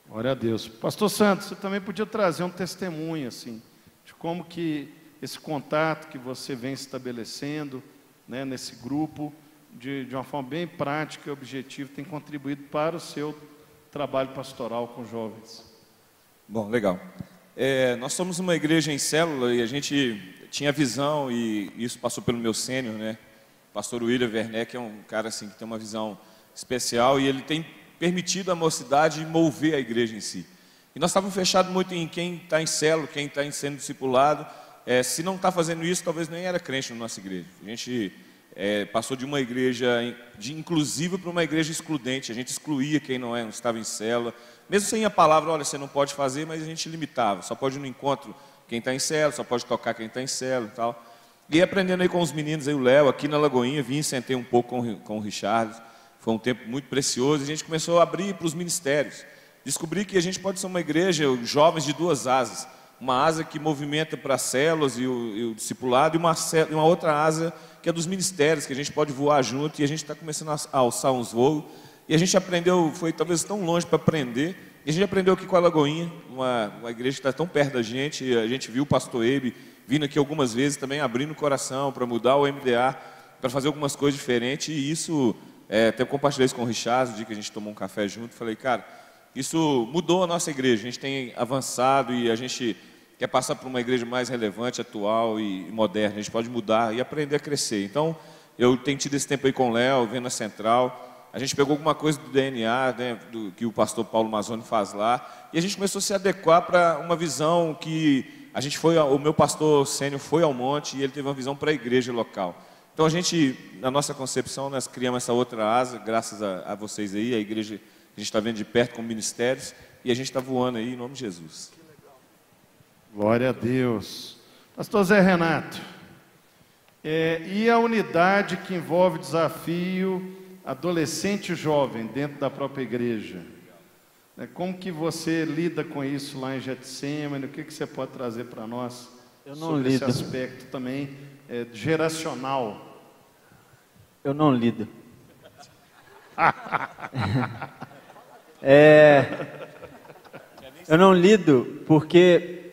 Glória a Deus. Pastor Santos, você também podia trazer um testemunho, assim, de como que esse contato que você vem estabelecendo, né, nesse grupo, de uma forma bem prática e objetiva, tem contribuído para o seu trabalho pastoral com jovens. Bom, legal. Nós somos uma igreja em célula e a gente tinha visão, e isso passou pelo meu sênior, né? O pastor William Werneck é um cara assim, que tem uma visão especial, e ele tem permitido a mocidade mover a igreja em si. E nós estávamos fechados muito em quem está em célula, quem está sendo discipulado. Se não está fazendo isso, talvez nem era crente na nossa igreja. A gente passou de uma igreja inclusiva para uma igreja excludente. A gente excluía quem não estava em célula. Mesmo sem a palavra, olha, você não pode fazer, mas a gente limitava. Só pode ir no encontro quem está em célula, só pode tocar quem está em célula e tal. E aprendendo aí com os meninos, aí o Léo, aqui na Lagoinha, vim e sentei um pouco com o Richard. Foi um tempo muito precioso, e a gente começou a abrir para os ministérios. Descobri que a gente pode ser uma igreja, jovens de duas asas. Uma asa que movimenta para as células e o discipulado, e uma outra asa que é dos ministérios, que a gente pode voar junto, e a gente está começando a alçar uns voos. E a gente aprendeu, foi talvez tão longe para aprender, e a gente aprendeu aqui com a Lagoinha, uma igreja que está tão perto da gente. A gente viu o pastor Ebe vindo aqui algumas vezes também, abrindo o coração para mudar o MDA, para fazer algumas coisas diferentes, e isso, até compartilhei isso com o Richard, no dia que a gente tomou um café junto, falei, cara, isso mudou a nossa igreja, a gente tem avançado, e a gente quer passar por uma igreja mais relevante, atual e moderna. A gente pode mudar e aprender a crescer. Então, eu tenho tido esse tempo aí com o Léo, vendo a Central. A gente pegou alguma coisa do DNA, né, que o pastor Paulo Mazzoni faz lá, e a gente começou a se adequar para uma visão que o meu pastor sênior foi ao monte, e ele teve uma visão para a igreja local. Então, na nossa concepção, nós criamos essa outra asa, graças a vocês aí, a igreja que a gente está vendo de perto com ministérios, e a gente está voando aí em nome de Jesus. Glória a Deus. Pastor Zé Renato, e a unidade que envolve desafio adolescente e jovem dentro da própria igreja? Como que você lida com isso lá em Getsemane? O que você pode trazer para nós sobre esse aspecto também geracional? Eu não lido. Eu não lido porque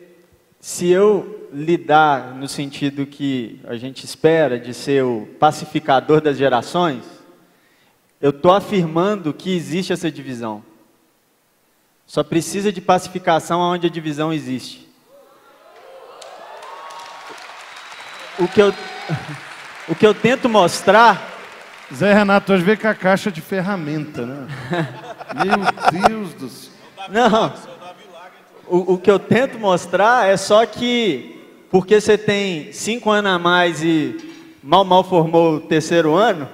se eu lidar no sentido que a gente espera de ser o pacificador das gerações, eu estou afirmando que existe essa divisão. Só precisa de pacificação onde a divisão existe. O que eu tento mostrar... Zé Renato hoje veio com a caixa de ferramenta, né? Meu Deus do céu. Não, o que eu tento mostrar é só que, porque você tem 5 anos a mais e mal formou o 3º ano,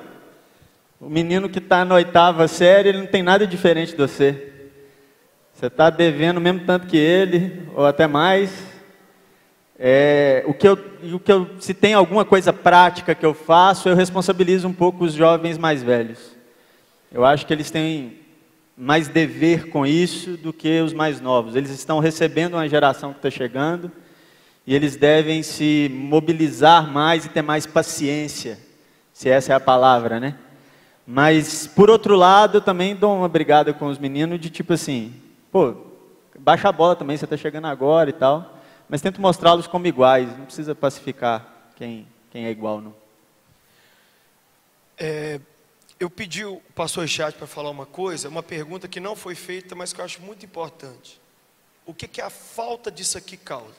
o menino que está na 8ª série, ele não tem nada diferente de você. Você está devendo o mesmo tanto que ele, ou até mais. Se tem alguma coisa prática que eu faço, eu responsabilizo um pouco os jovens mais velhos. Eu acho que eles têm mais dever com isso do que os mais novos. Eles estão recebendo uma geração que está chegando e eles devem se mobilizar mais e ter mais paciência, se essa é a palavra, né? Mas, por outro lado, eu também dou uma brigada com os meninos de tipo assim, pô, baixa a bola também, você está chegando agora e tal. Mas tento mostrá-los como iguais, não precisa pacificar quem é igual, não. Eu pedi o pastor Richard para falar uma coisa, uma pergunta que não foi feita, mas que eu acho muito importante. O que a falta disso aqui causa?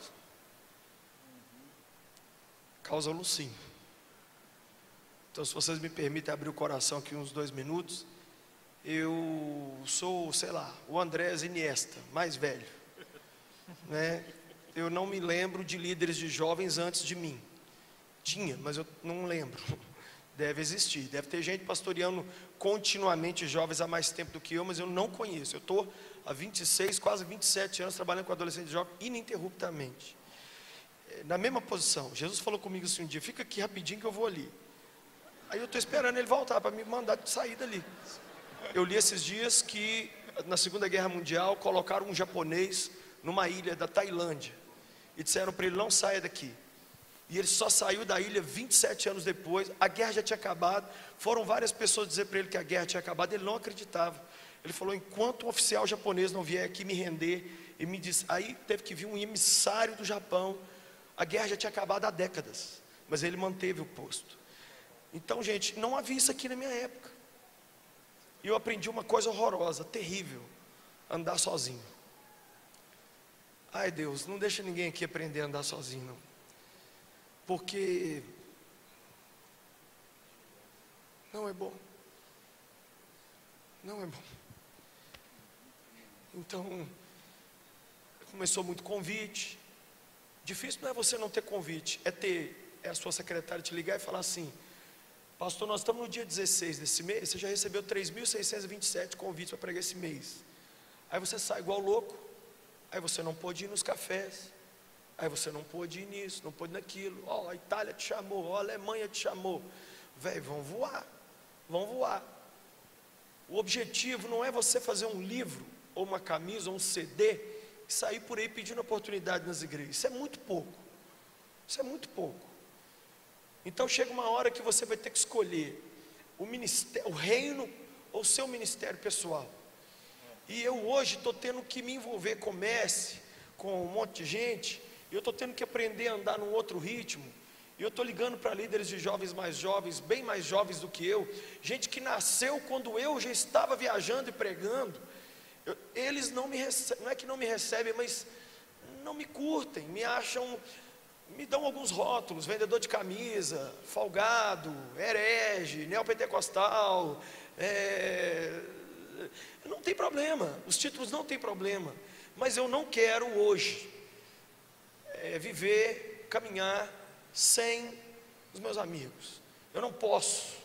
Causa Lucinho. Então, se vocês me permitem abrir o coração aqui uns 2 minutos, eu sou, sei lá, o Andrés Iniesta, mais velho, né? Eu não me lembro de líderes de jovens antes de mim. Tinha, mas eu não lembro. Deve existir, deve ter gente pastoreando continuamente jovens há mais tempo do que eu, mas eu não conheço. Eu estou há 26, quase 27 anos trabalhando com adolescentes e jovens ininterruptamente. Na mesma posição. Jesus falou comigo assim um dia, fica aqui rapidinho que eu vou ali. Aí eu estou esperando ele voltar para me mandar sair dali. Eu li esses dias que na Segunda Guerra Mundial colocaram um japonês numa ilha da Tailândia e disseram para ele, não saia daqui. E ele só saiu da ilha 27 anos depois, a guerra já tinha acabado, foram várias pessoas dizer para ele que a guerra tinha acabado, ele não acreditava. Ele falou, enquanto um oficial japonês não vier aqui me render, e me disse, aí teve que vir um emissário do Japão, a guerra já tinha acabado há décadas, mas ele manteve o posto. Então, gente, não havia isso aqui na minha época. E eu aprendi uma coisa horrorosa, terrível, andar sozinho. Ai Deus, não deixa ninguém aqui aprender a andar sozinho não. Porque não é bom. Não é bom. Então, começou muito convite. Difícil não é você não ter convite, é a sua secretária te ligar e falar assim, pastor, nós estamos no dia 16 desse mês, você já recebeu 3.627 convites para pregar esse mês. Aí você sai igual louco. Aí você não pôde ir nos cafés, aí você não pôde ir nisso, não pôde naquilo, a Itália te chamou, a Alemanha te chamou, velho, vão voar. O objetivo não é você fazer um livro, ou uma camisa, ou um CD, e sair por aí pedindo oportunidade nas igrejas, isso é muito pouco, então chega uma hora que você vai ter que escolher, o reino, ou o seu ministério pessoal. E eu hoje estou tendo que me envolver com Messi, com um monte de gente, e eu estou tendo que aprender a andar num outro ritmo, e eu estou ligando para líderes de jovens mais jovens, bem mais jovens do que eu, gente que nasceu quando eu já estava viajando e pregando, eles não me recebem, não é que não me recebem, mas não me curtem, me acham, me dão alguns rótulos, vendedor de camisa, folgado, herege, neopentecostal, não tem problema, os títulos não tem problema, mas eu não quero hoje viver, caminhar sem os meus amigos. Eu não posso.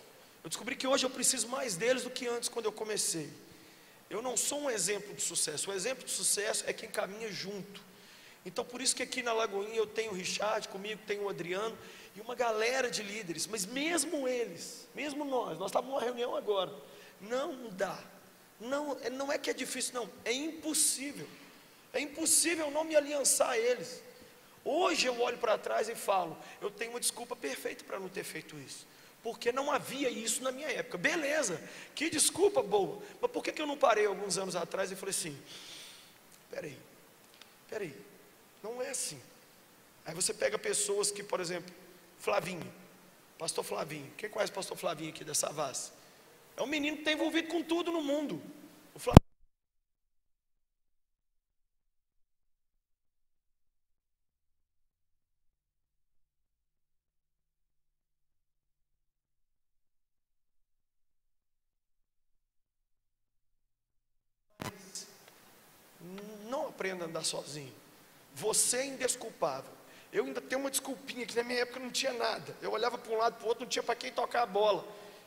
Eu descobri que hoje eu preciso mais deles do que antes, quando eu comecei. Eu não sou um exemplo de sucesso. O exemplo de sucesso é quem caminha junto. Então, por isso que aqui na Lagoinha eu tenho o Richard, comigo tem o Adriano e uma galera de líderes. Mas mesmo eles, mesmo nós estávamos numa reunião agora, não dá. Não é que é difícil, não. É impossível. É impossível não me aliançar a eles. Hoje eu olho para trás e falo, eu tenho uma desculpa perfeita para não ter feito isso. Porque não havia isso na minha época. Beleza, que desculpa boa. Mas por que eu não parei alguns anos atrás e falei assim, peraí, não é assim. Aí você pega pessoas que, por exemplo, Flavinho, pastor Flavinho. Quem conhece o pastor Flavinho aqui da Savassi? É um menino que está envolvido com tudo no mundo. O Flavinho não aprenda a andar sozinho. Você é indesculpável. Eu ainda tenho uma desculpinha, que na minha época não tinha nada. Eu olhava para um lado, para o outro, não tinha para quem tocar a bola.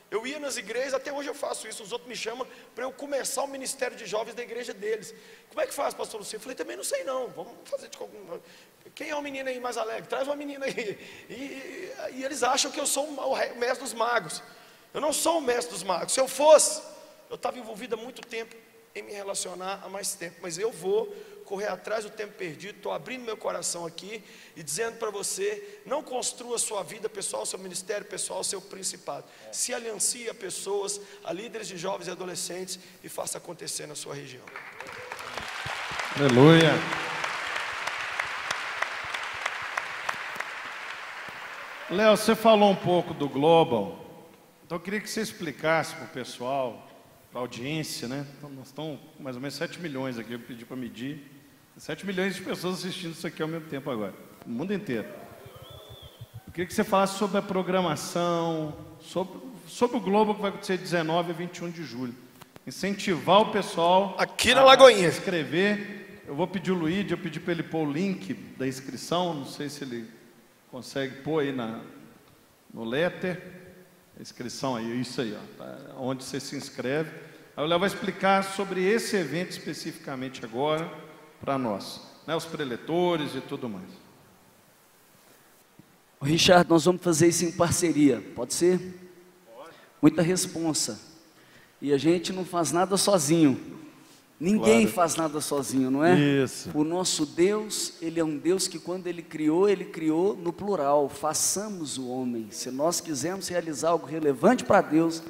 Eu ia nas igrejas, até hoje eu faço isso. Os outros me chamam para eu começar o ministério de jovens da igreja deles. Como é que faz, pastor Luciano? Eu falei, também não sei não. Vamos fazer de algum... Quem é o menino aí mais alegre? Traz uma menina aí. E eles acham que eu sou o mestre dos magos. Eu não sou o mestre dos magos. Se eu fosse, eu estava envolvido há muito tempo em me relacionar há mais tempo. Mas eu vou correr atrás do tempo perdido. Estou abrindo meu coração aqui e dizendo para você, não construa a sua vida pessoal, seu ministério pessoal, seu principado. Se aliancie a pessoas, a líderes de jovens e adolescentes e faça acontecer na sua região. Aleluia. Léo, você falou um pouco do Global. Então eu queria que você explicasse para o pessoal, para a audiência, né? Então, nós estamos com mais ou menos 7 milhões aqui, eu pedi para medir. 7 milhões de pessoas assistindo isso aqui ao mesmo tempo agora, no mundo inteiro. Eu queria que você falasse sobre a programação, sobre o Globo que vai acontecer de 19 a 21 de julho. Incentivar o pessoal aqui na Lagoinha a inscrever. Eu vou pedir o Luigi, eu pedi para ele pôr o link da inscrição, não sei se ele consegue pôr aí no letter. A inscrição aí, isso aí, ó, tá, onde você se inscreve. Aí o Léo vai explicar sobre esse evento especificamente agora, para nós, né, os preletores e tudo mais. Richard, nós vamos fazer isso em parceria, pode ser? Pode. Muita responsa. E a gente não faz nada sozinho. Ninguém faz nada sozinho, não é? Isso. O nosso Deus, Ele é um Deus que quando Ele criou no plural. Façamos o homem. Se nós quisermos realizar algo relevante para Deus,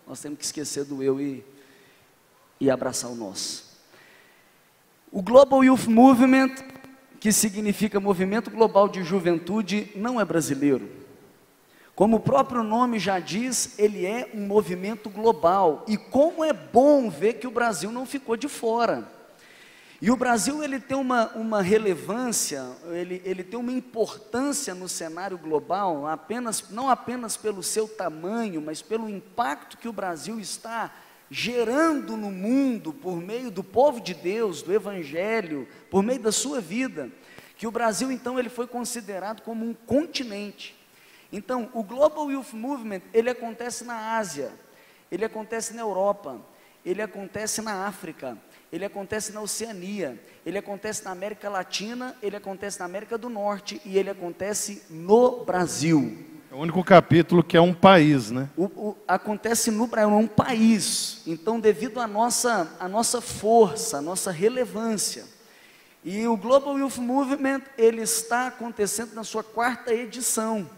nós temos que esquecer do eu e abraçar o nosso. O Global Youth Movement, que significa Movimento Global de Juventude, não é brasileiro. Como o próprio nome já diz, ele é um movimento global. E como é bom ver que o Brasil não ficou de fora. E o Brasil ele tem uma relevância, ele tem uma importância no cenário global, não apenas pelo seu tamanho, mas pelo impacto que o Brasil está gerando no mundo, por meio do povo de Deus, do Evangelho, por meio da sua vida, que o Brasil então ele foi considerado como um continente. Então o Global Youth Movement, ele acontece na Ásia, ele acontece na Europa, ele acontece na África, ele acontece na Oceania, ele acontece na América Latina, ele acontece na América do Norte e ele acontece no Brasil. É o único capítulo que é um país, né? Acontece no Brasil, é um país. Então, devido à nossa força, à nossa relevância. E o Global Youth Movement, ele está acontecendo na sua 4ª edição.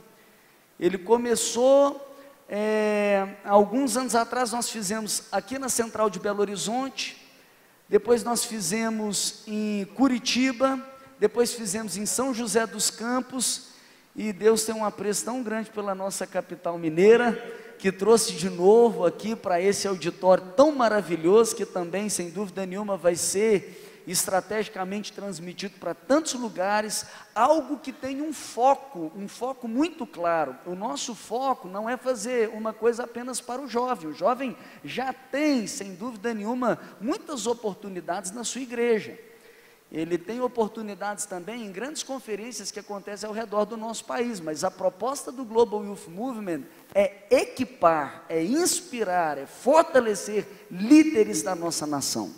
Ele começou, alguns anos atrás, nós fizemos aqui na Central de Belo Horizonte, depois nós fizemos em Curitiba, depois fizemos em São José dos Campos, e Deus tem um apreço tão grande pela nossa capital mineira, que trouxe de novo aqui para esse auditório tão maravilhoso, que também, sem dúvida nenhuma, vai ser estrategicamente transmitido para tantos lugares, algo que tem um foco muito claro. O nosso foco não é fazer uma coisa apenas para o jovem já tem, sem dúvida nenhuma, muitas oportunidades na sua igreja. ele tem oportunidades também em grandes conferências que acontecem ao redor do nosso país, mas a proposta do Global Youth Movement é equipar, é inspirar, é fortalecer líderes da nossa nação.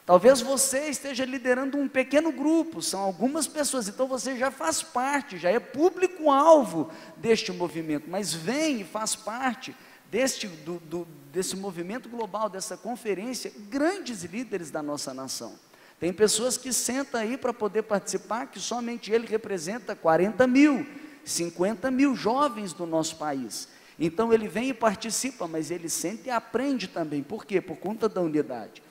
Talvez você esteja liderando um pequeno grupo, são algumas pessoas, então você já faz parte, já é público-alvo deste movimento, mas vem e faz parte desse movimento global, dessa conferência, grandes líderes da nossa nação. Tem pessoas que sentam aí para poder participar, que somente ele representa 40 mil, 50 mil jovens do nosso país. Então ele vem e participa, mas ele senta e aprende também. Por quê? Por conta da unidade.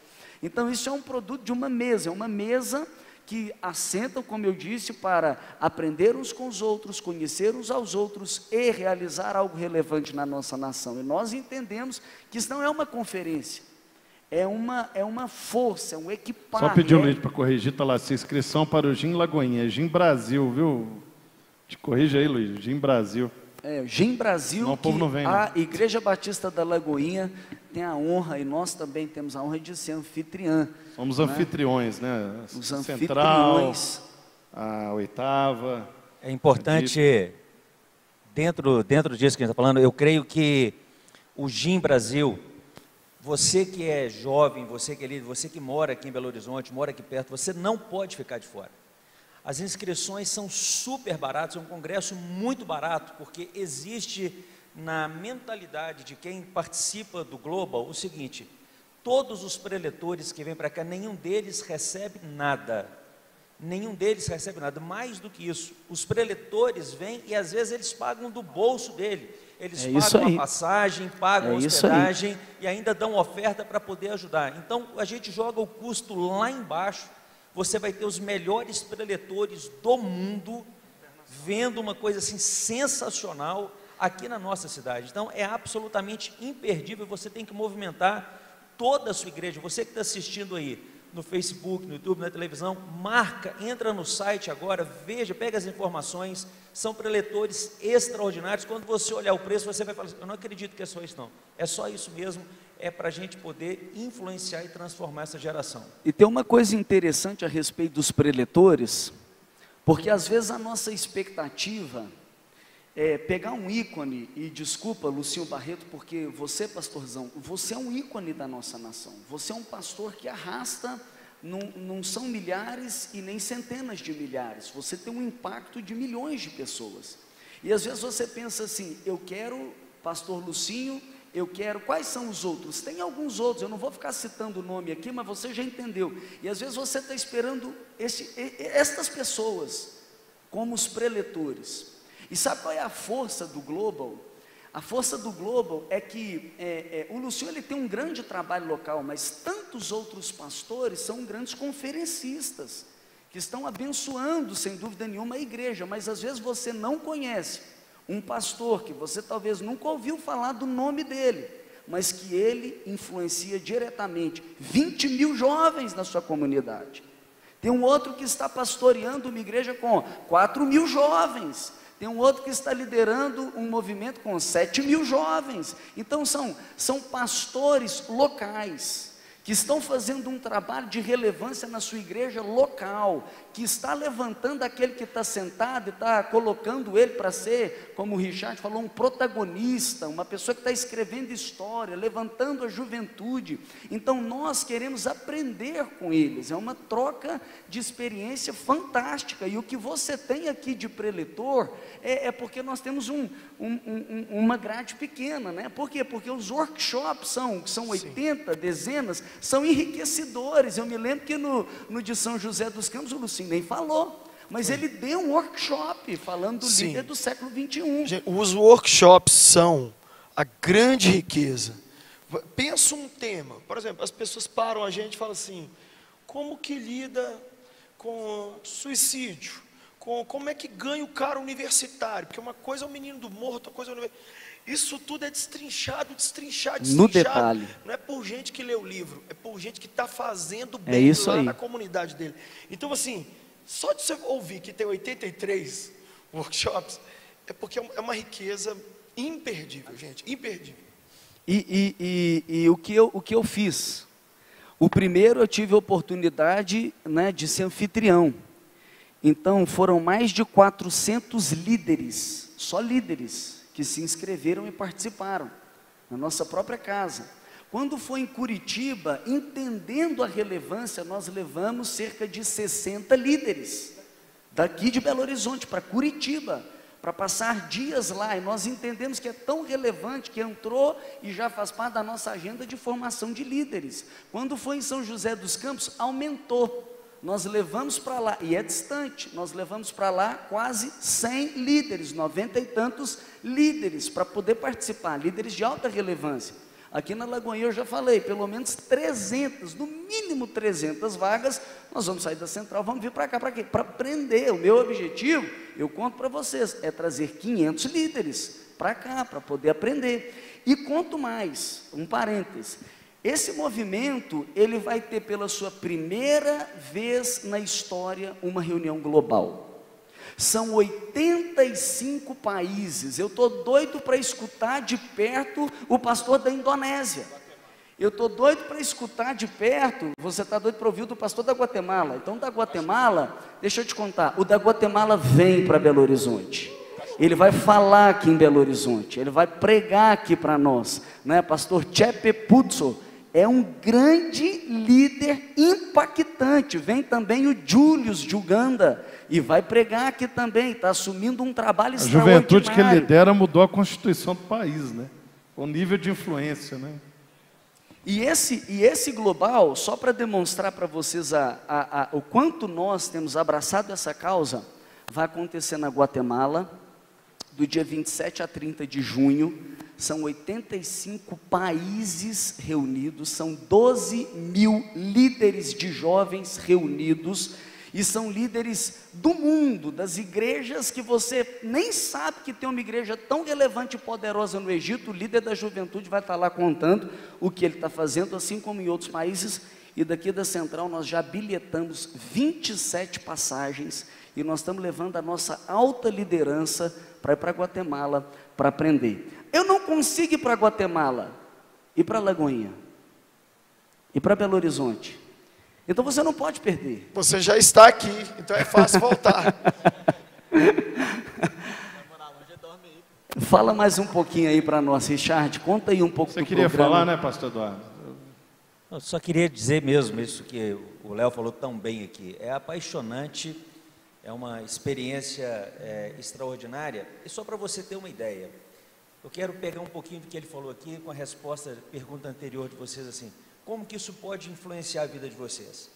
Então isso é um produto de uma mesa que assentam, como eu disse, para aprender uns com os outros, conhecer uns aos outros e realizar algo relevante na nossa nação. E nós entendemos que isso não é uma conferência. É uma força, é um equipar. Só pedir o Luiz para corrigir, está lá, assim, inscrição para o Gym Lagoinha, Gym Brasil, viu? Te corrige aí, Luiz, Gym Brasil. Gym Brasil, não, o povo não vem, a Igreja Batista da Lagoinha tem a honra, e nós também temos a honra de ser anfitriã. Somos anfitriões, né? Os Central, anfitriões. a oitava. É importante, dentro disso que a gente está falando, eu creio que o Gym Brasil, você que é jovem, você que é líder, você que mora aqui em Belo Horizonte, mora aqui perto, você não pode ficar de fora. As inscrições são super baratas, é um congresso muito barato, porque existe na mentalidade de quem participa do Global o seguinte: todos os preletores que vêm para cá, nenhum deles recebe nada. Nenhum deles recebe nada. Mais do que isso, os preletores vêm e às vezes eles pagam do bolso dele. Eles pagam a passagem, pagam a hospedagem e ainda dão oferta para poder ajudar. Então, a gente joga o custo lá embaixo. Você vai ter os melhores preletores do mundo, vendo uma coisa assim sensacional aqui na nossa cidade. Então, é absolutamente imperdível, você tem que movimentar toda a sua igreja. Você que está assistindo aí no Facebook, no YouTube, na televisão, marca, entra no site agora, veja, pega as informações, são preletores extraordinários. Quando você olhar o preço, você vai falar assim: eu não acredito que é só isso não, é só isso mesmo. É para a gente poder influenciar e transformar essa geração. E tem uma coisa interessante a respeito dos preletores, porque às vezes a nossa expectativa é pegar um ícone, e desculpa, Lucinho Barreto, porque você, pastorzão, você é um ícone da nossa nação, você é um pastor que arrasta, não são milhares e nem centenas de milhares, você tem um impacto de milhões de pessoas, e às vezes você pensa assim: eu quero pastor Lucinho, eu quero, quais são os outros? Tem alguns outros, eu não vou ficar citando o nome aqui, mas você já entendeu. E às vezes você está esperando estas pessoas como os preletores. E sabe qual é a força do Global? A força do Global é que o Luciano ele tem um grande trabalho local, mas tantos outros pastores são grandes conferencistas, que estão abençoando, sem dúvida nenhuma, a igreja, mas às vezes você não conhece um pastor que você talvez nunca ouviu falar do nome dele, mas que ele influencia diretamente 20 mil jovens na sua comunidade. Tem um outro que está pastoreando uma igreja com 4 mil jovens. Tem um outro que está liderando um movimento com 7 mil jovens. Então são pastores locais, que estão fazendo um trabalho de relevância na sua igreja local, que está levantando aquele que está sentado e está colocando ele para ser, como o Richard falou, um protagonista, uma pessoa que está escrevendo história, levantando a juventude. Então nós queremos aprender com eles, é uma troca de experiência fantástica, e o que você tem aqui de preletor, é porque nós temos uma grade pequena, né? Por quê? Porque os workshops são 80 dezenas, são enriquecedores. Eu me lembro que no de São José dos Campos, o Lucinho nem falou, mas ele deu um workshop falando do líder do século XXI. Os workshops são a grande riqueza. Pensa um tema, por exemplo, as pessoas param a gente e falam assim: como que lida com suicídio? Como é que ganha o cara universitário? Porque uma coisa é o menino do morro, outra coisa é o universitário. Isso tudo é destrinchado. No detalhe. Não é por gente que lê o livro, é por gente que está fazendo bem lá na comunidade dele. Então, assim, só de você ouvir que tem 83 workshops, é porque é uma riqueza imperdível, gente, imperdível. E o que eu fiz? O primeiro eu tive a oportunidade, né, de ser anfitrião. Então foram mais de 400 líderes, só líderes, que se inscreveram e participaram, na nossa própria casa. Quando foi em Curitiba, entendendo a relevância, nós levamos cerca de 60 líderes, daqui de Belo Horizonte para Curitiba, para passar dias lá, e nós entendemos que é tão relevante que entrou e já faz parte da nossa agenda de formação de líderes. Quando foi em São José dos Campos, aumentou. Nós levamos para lá, e é distante, nós levamos para lá quase 100 líderes, 90 e tantos líderes, para poder participar, líderes de alta relevância. Aqui na Lagoinha eu já falei, pelo menos 300, no mínimo 300 vagas, nós vamos sair da central, vamos vir para cá, para quê? Para aprender. O meu objetivo, eu conto para vocês, é trazer 500 líderes para cá, para poder aprender. E conto mais, um parêntese, esse movimento, ele vai ter pela sua primeira vez na história uma reunião global. São 85 países. Eu estou doido para escutar de perto o pastor da Indonésia. Eu estou doido para escutar de perto, você está doido para ouvir do pastor da Guatemala. Então, da Guatemala, deixa eu te contar, o da Guatemala vem para Belo Horizonte. Ele vai falar aqui em Belo Horizonte, ele vai pregar aqui para nós, né? Pastor Chepe Putso é um grande líder impactante. Vem também o Julius de Uganda e vai pregar aqui também, está assumindo um trabalho extraordinário. A juventude que ele lidera mudou a constituição do país, né? O nível de influência, né? E esse global, só para demonstrar para vocês o quanto nós temos abraçado essa causa, vai acontecer na Guatemala, do dia 27 a 30 de junho, são 85 países reunidos, são 12 mil líderes de jovens reunidos, e são líderes do mundo, das igrejas que você nem sabe que tem uma igreja tão relevante e poderosa no Egito. O líder da juventude vai estar lá contando o que ele está fazendo, assim como em outros países. E daqui da Central nós já bilhetamos 27 passagens, e nós estamos levando a nossa alta liderança para ir para Guatemala para aprender. Eu não consigo ir para Guatemala, ir para Lagoinha, ir para Belo Horizonte. Então você não pode perder. Você já está aqui, então é fácil voltar. Fala mais um pouquinho aí para nós, Richard. Conta aí um pouco Você do queria programa. falar, né, pastor Eduardo? Eu só queria dizer mesmo isso que o Léo falou tão bem aqui. É apaixonante, é uma experiência extraordinária. E só para você ter uma ideia, eu quero pegar um pouquinho do que ele falou aqui com a resposta à pergunta anterior de vocês, assim, como que isso pode influenciar a vida de vocês?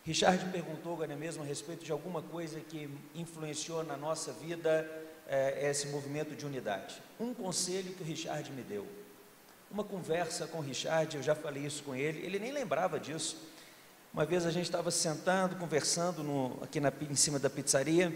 Richard perguntou agora mesmo a respeito de alguma coisa que influenciou na nossa vida esse movimento de unidade. Um conselho que o Richard me deu, uma conversa com o Richard, eu já falei isso com ele nem lembrava disso. Uma vez a gente estava sentando, conversando aqui em cima da pizzaria,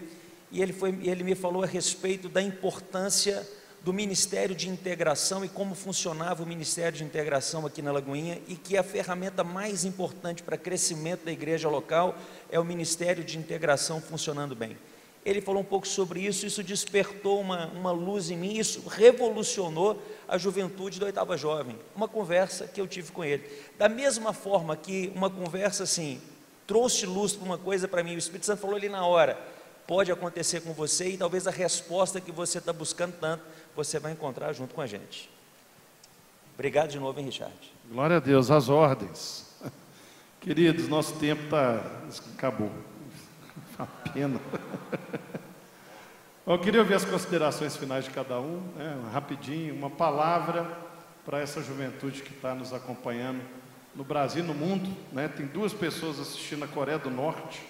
e ele me falou a respeito da importância do Ministério de Integração e como funcionava o Ministério de Integração aqui na Lagoinha, e que a ferramenta mais importante para crescimento da igreja local é o Ministério de Integração funcionando bem. Ele falou um pouco sobre isso, isso despertou uma luz em mim, isso revolucionou a juventude da Oitava Jovem, uma conversa que eu tive com ele. Da mesma forma que uma conversa assim, trouxe luz para uma coisa para mim, o Espírito Santo falou ali na hora, pode acontecer com você, e talvez a resposta que você está buscando tanto, você vai encontrar junto com a gente. Obrigado de novo, hein, Richard? Glória a Deus, as ordens. Queridos, nosso tempo acabou. Uma pena. Eu queria ouvir as considerações finais de cada um, né, rapidinho, uma palavra para essa juventude que está nos acompanhando no Brasil e no mundo, né? Tem 2 pessoas assistindo na Coreia do Norte,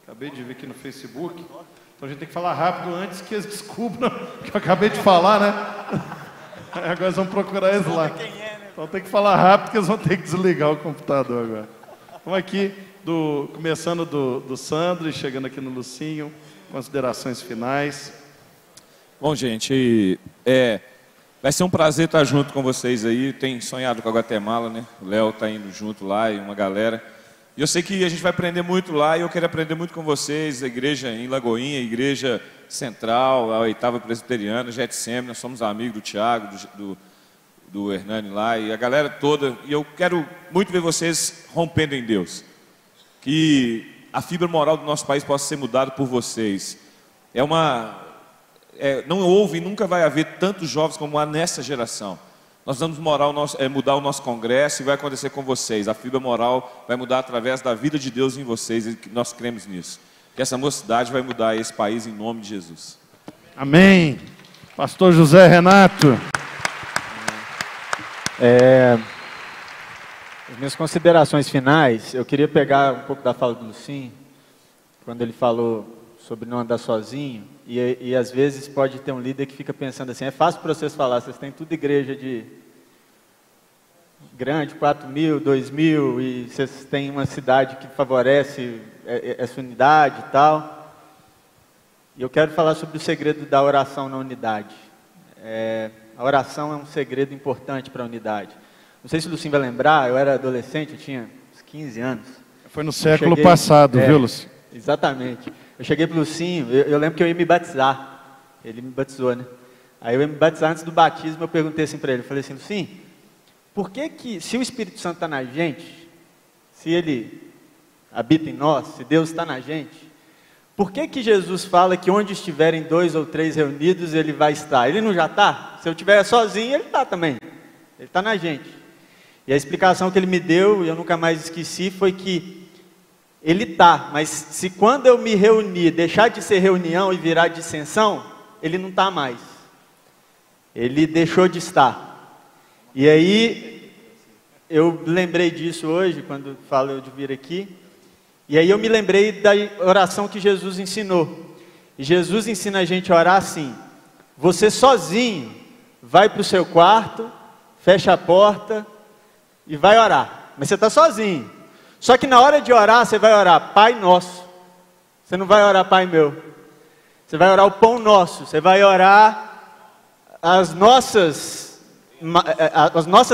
acabei de ver aqui no Facebook. Então a gente tem que falar rápido antes que eles descubram o que eu acabei de falar, né? Agora eles vão procurar eles lá. Então tem que falar rápido que eles vão ter que desligar o computador agora. Vamos aqui, começando do Sandro e chegando aqui no Lucinho, considerações finais. Bom, gente, vai ser um prazer estar junto com vocês aí. Tem sonhado com a Guatemala, né? O Léo está indo junto lá e uma galera. E eu sei que a gente vai aprender muito lá, e eu quero aprender muito com vocês, a igreja em Lagoinha, a igreja central, a Oitava Presbiteriana, Getsemane, nós somos amigos do Tiago, do Hernani lá, e a galera toda, e eu quero muito ver vocês rompendo em Deus. Que a fibra moral do nosso país possa ser mudada por vocês. Não houve e nunca vai haver tantos jovens como há nessa geração. Nós vamos mudar o nosso congresso e vai acontecer com vocês. A fibra moral vai mudar através da vida de Deus em vocês, e nós cremos nisso. Que essa mocidade vai mudar esse país em nome de Jesus. Amém. Pastor José Renato. As minhas considerações finais, eu queria pegar um pouco da fala do Lucinho, quando ele falou sobre não andar sozinho, e às vezes pode ter um líder que fica pensando assim, é fácil para vocês falar, vocês têm tudo igreja de grande, 4.000, 2.000, e vocês têm uma cidade que favorece essa unidade e tal. E eu quero falar sobre o segredo da oração na unidade. A oração é um segredo importante para a unidade. Não sei se o Lucinho vai lembrar, eu era adolescente, eu tinha uns 15 anos. Foi no século passado, viu, Lucinho? Exatamente. Eu cheguei para o Lucinho, eu lembro que eu ia me batizar. Ele me batizou, né? Aí eu ia me batizar, antes do batismo, eu perguntei assim para ele, eu falei assim, Lucinho, por que se o Espírito Santo está na gente, se ele habita em nós, se Deus está na gente, por que Jesus fala que onde estiverem 2 ou 3 reunidos, ele vai estar? Ele não já está? Se eu estiver sozinho, ele está também. Ele está na gente. E a explicação que ele me deu, e eu nunca mais esqueci, foi que ele está, mas se quando eu me reunir, deixar de ser reunião e virar dissensão, ele não está mais. Ele deixou de estar. E aí, eu lembrei disso hoje, quando falo de vir aqui, e aí eu me lembrei da oração que Jesus ensinou. E Jesus ensina a gente a orar assim, você sozinho vai para o seu quarto, fecha a porta e vai orar. Mas você está sozinho. Só que na hora de orar, você vai orar Pai Nosso. Você não vai orar Pai Meu. Você vai orar o Pão Nosso. Você vai orar as nossas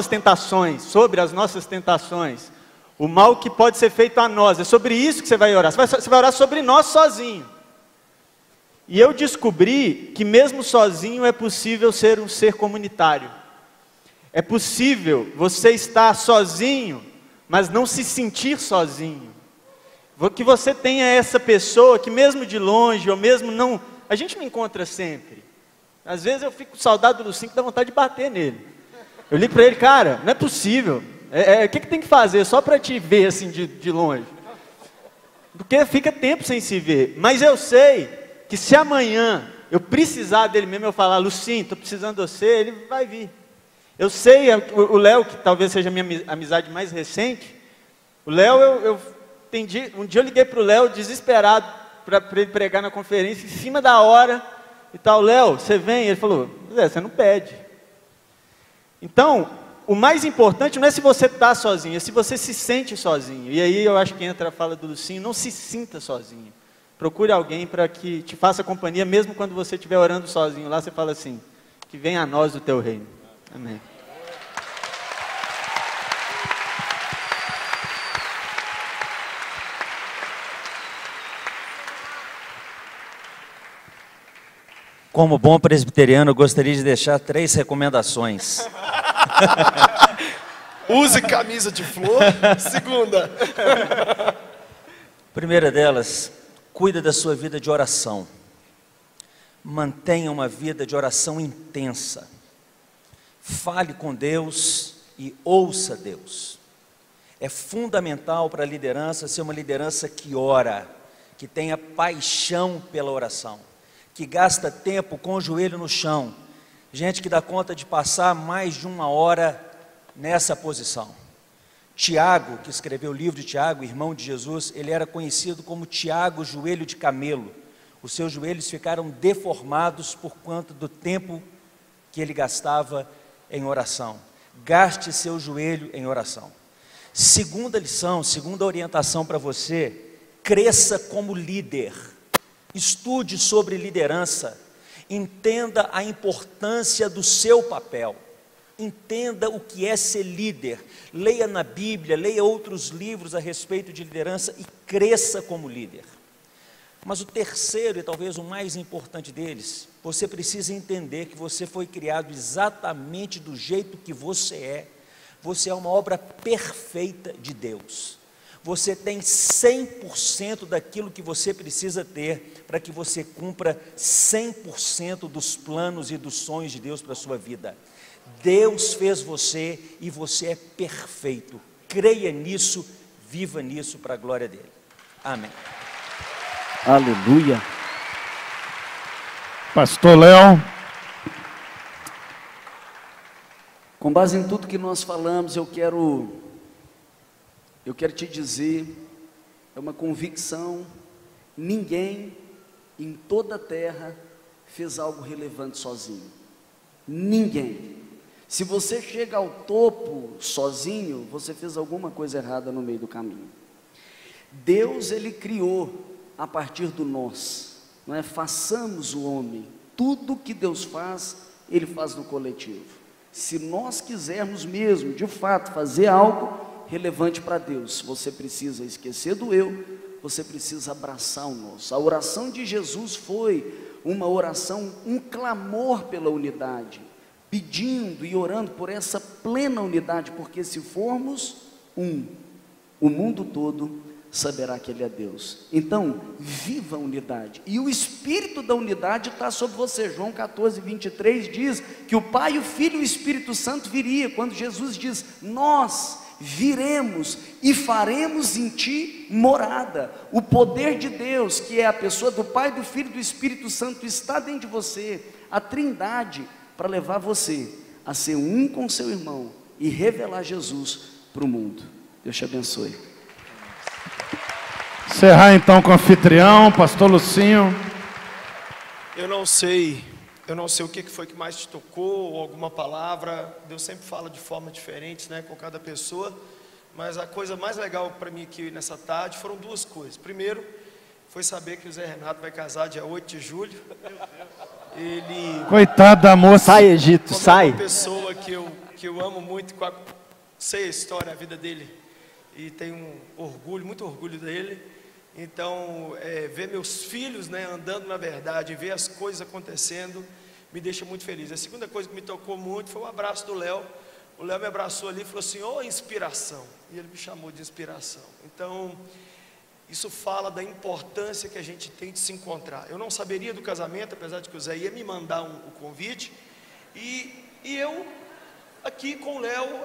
tentações, sobre as nossas tentações. O mal que pode ser feito a nós. É sobre isso que você vai orar. Você vai orar sobre nós sozinho. E eu descobri que mesmo sozinho é possível ser um ser comunitário. É possível você estar sozinho, mas não se sentir sozinho. Que você tenha essa pessoa que mesmo de longe, ou mesmo não... A gente não encontra sempre. Às vezes eu fico com saudade do Lucinho, que dá vontade de bater nele. Eu ligo para ele, cara, não é possível. O que tem que fazer só para te ver assim de longe? Porque fica tempo sem se ver. Mas eu sei que se amanhã eu precisar dele mesmo, eu falar, Lucinho, estou precisando de você, ele vai vir. Eu sei, o Léo, que talvez seja a minha amizade mais recente, o Léo, um dia eu liguei para o Léo desesperado para ele pregar na conferência, em cima da hora, e tal, Léo, você vem? Ele falou, você não pede. Então, o mais importante não é se você está sozinho, é se você se sente sozinho. E aí eu acho que entra a fala do Lucinho, não se sinta sozinho. Procure alguém para que te faça companhia, mesmo quando você estiver orando sozinho. Lá você fala assim, que venha a nós o teu reino. Amém. Como bom presbiteriano, eu gostaria de deixar 3 recomendações. Use camisa de flor. Segunda. Primeira delas, cuida da sua vida de oração. Mantenha uma vida de oração intensa. Fale com Deus e ouça Deus. É fundamental para a liderança ser uma liderança que ora, que tenha paixão pela oração, que gasta tempo com o joelho no chão, gente que dá conta de passar mais de 1 hora nessa posição. Tiago, que escreveu o livro de Tiago, irmão de Jesus, ele era conhecido como Tiago, joelho de camelo. Os seus joelhos ficaram deformados por conta do tempo que ele gastava em oração. Gaste seu joelho em oração. Segunda lição, segunda orientação para você, cresça como líder. Estude sobre liderança, entenda a importância do seu papel, entenda o que é ser líder, leia na Bíblia, leia outros livros a respeito de liderança e cresça como líder. Mas o terceiro e talvez o mais importante deles, você precisa entender que você foi criado exatamente do jeito que você é. Você é uma obra perfeita de Deus. Você tem 100% daquilo que você precisa ter para que você cumpra 100% dos planos e dos sonhos de Deus para a sua vida. Deus fez você e você é perfeito. Creia nisso, viva nisso para a glória dele. Amém. Aleluia. Pastor Léo. Com base em tudo que nós falamos, eu quero te dizer, é uma convicção, ninguém em toda a terra fez algo relevante sozinho. Ninguém. Se você chega ao topo sozinho, você fez alguma coisa errada no meio do caminho. Deus, Ele criou a partir do nós, não é? Façamos o homem. Tudo que Deus faz, Ele faz no coletivo. Se nós quisermos mesmo, de fato, fazer algo relevante para Deus, você precisa esquecer do eu, você precisa abraçar o nós. A oração de Jesus foi uma oração, um clamor pela unidade, pedindo e orando por essa plena unidade, porque se formos um, o mundo todo saberá que Ele é Deus. Então, viva a unidade, e o Espírito da unidade está sobre você. João 14:23 diz que o Pai, o Filho e o Espírito Santo viria, quando Jesus diz, nós viremos e faremos em ti morada. O poder de Deus, que é a pessoa do Pai, do Filho e do Espírito Santo, está dentro de você, a Trindade, para levar você a ser um com seu irmão e revelar Jesus para o mundo. Deus te abençoe. Encerrar então com o anfitrião, pastor Lucinho. Eu não sei o que foi que mais te tocou, ou alguma palavra. Deus sempre fala de forma diferente, né, com cada pessoa. Mas a coisa mais legal para mim aqui nessa tarde foram duas coisas. Primeiro, foi saber que o Zé Renato vai casar dia 8 de julho. Ele... Coitado da moça. Sai, Egito, sai. Uma pessoa que eu amo muito, sei a história, a vida dele, e tenho muito orgulho dele. Então, ver meus filhos, né, andando na verdade, ver as coisas acontecendo, me deixa muito feliz. A segunda coisa que me tocou muito foi o abraço do Léo. O Léo me abraçou ali e falou assim, ô inspiração, e ele me chamou de inspiração. Então, isso fala da importância que a gente tem de se encontrar. Eu não saberia do casamento, apesar de que o Zé ia me mandar o convite, e eu, aqui com o Léo,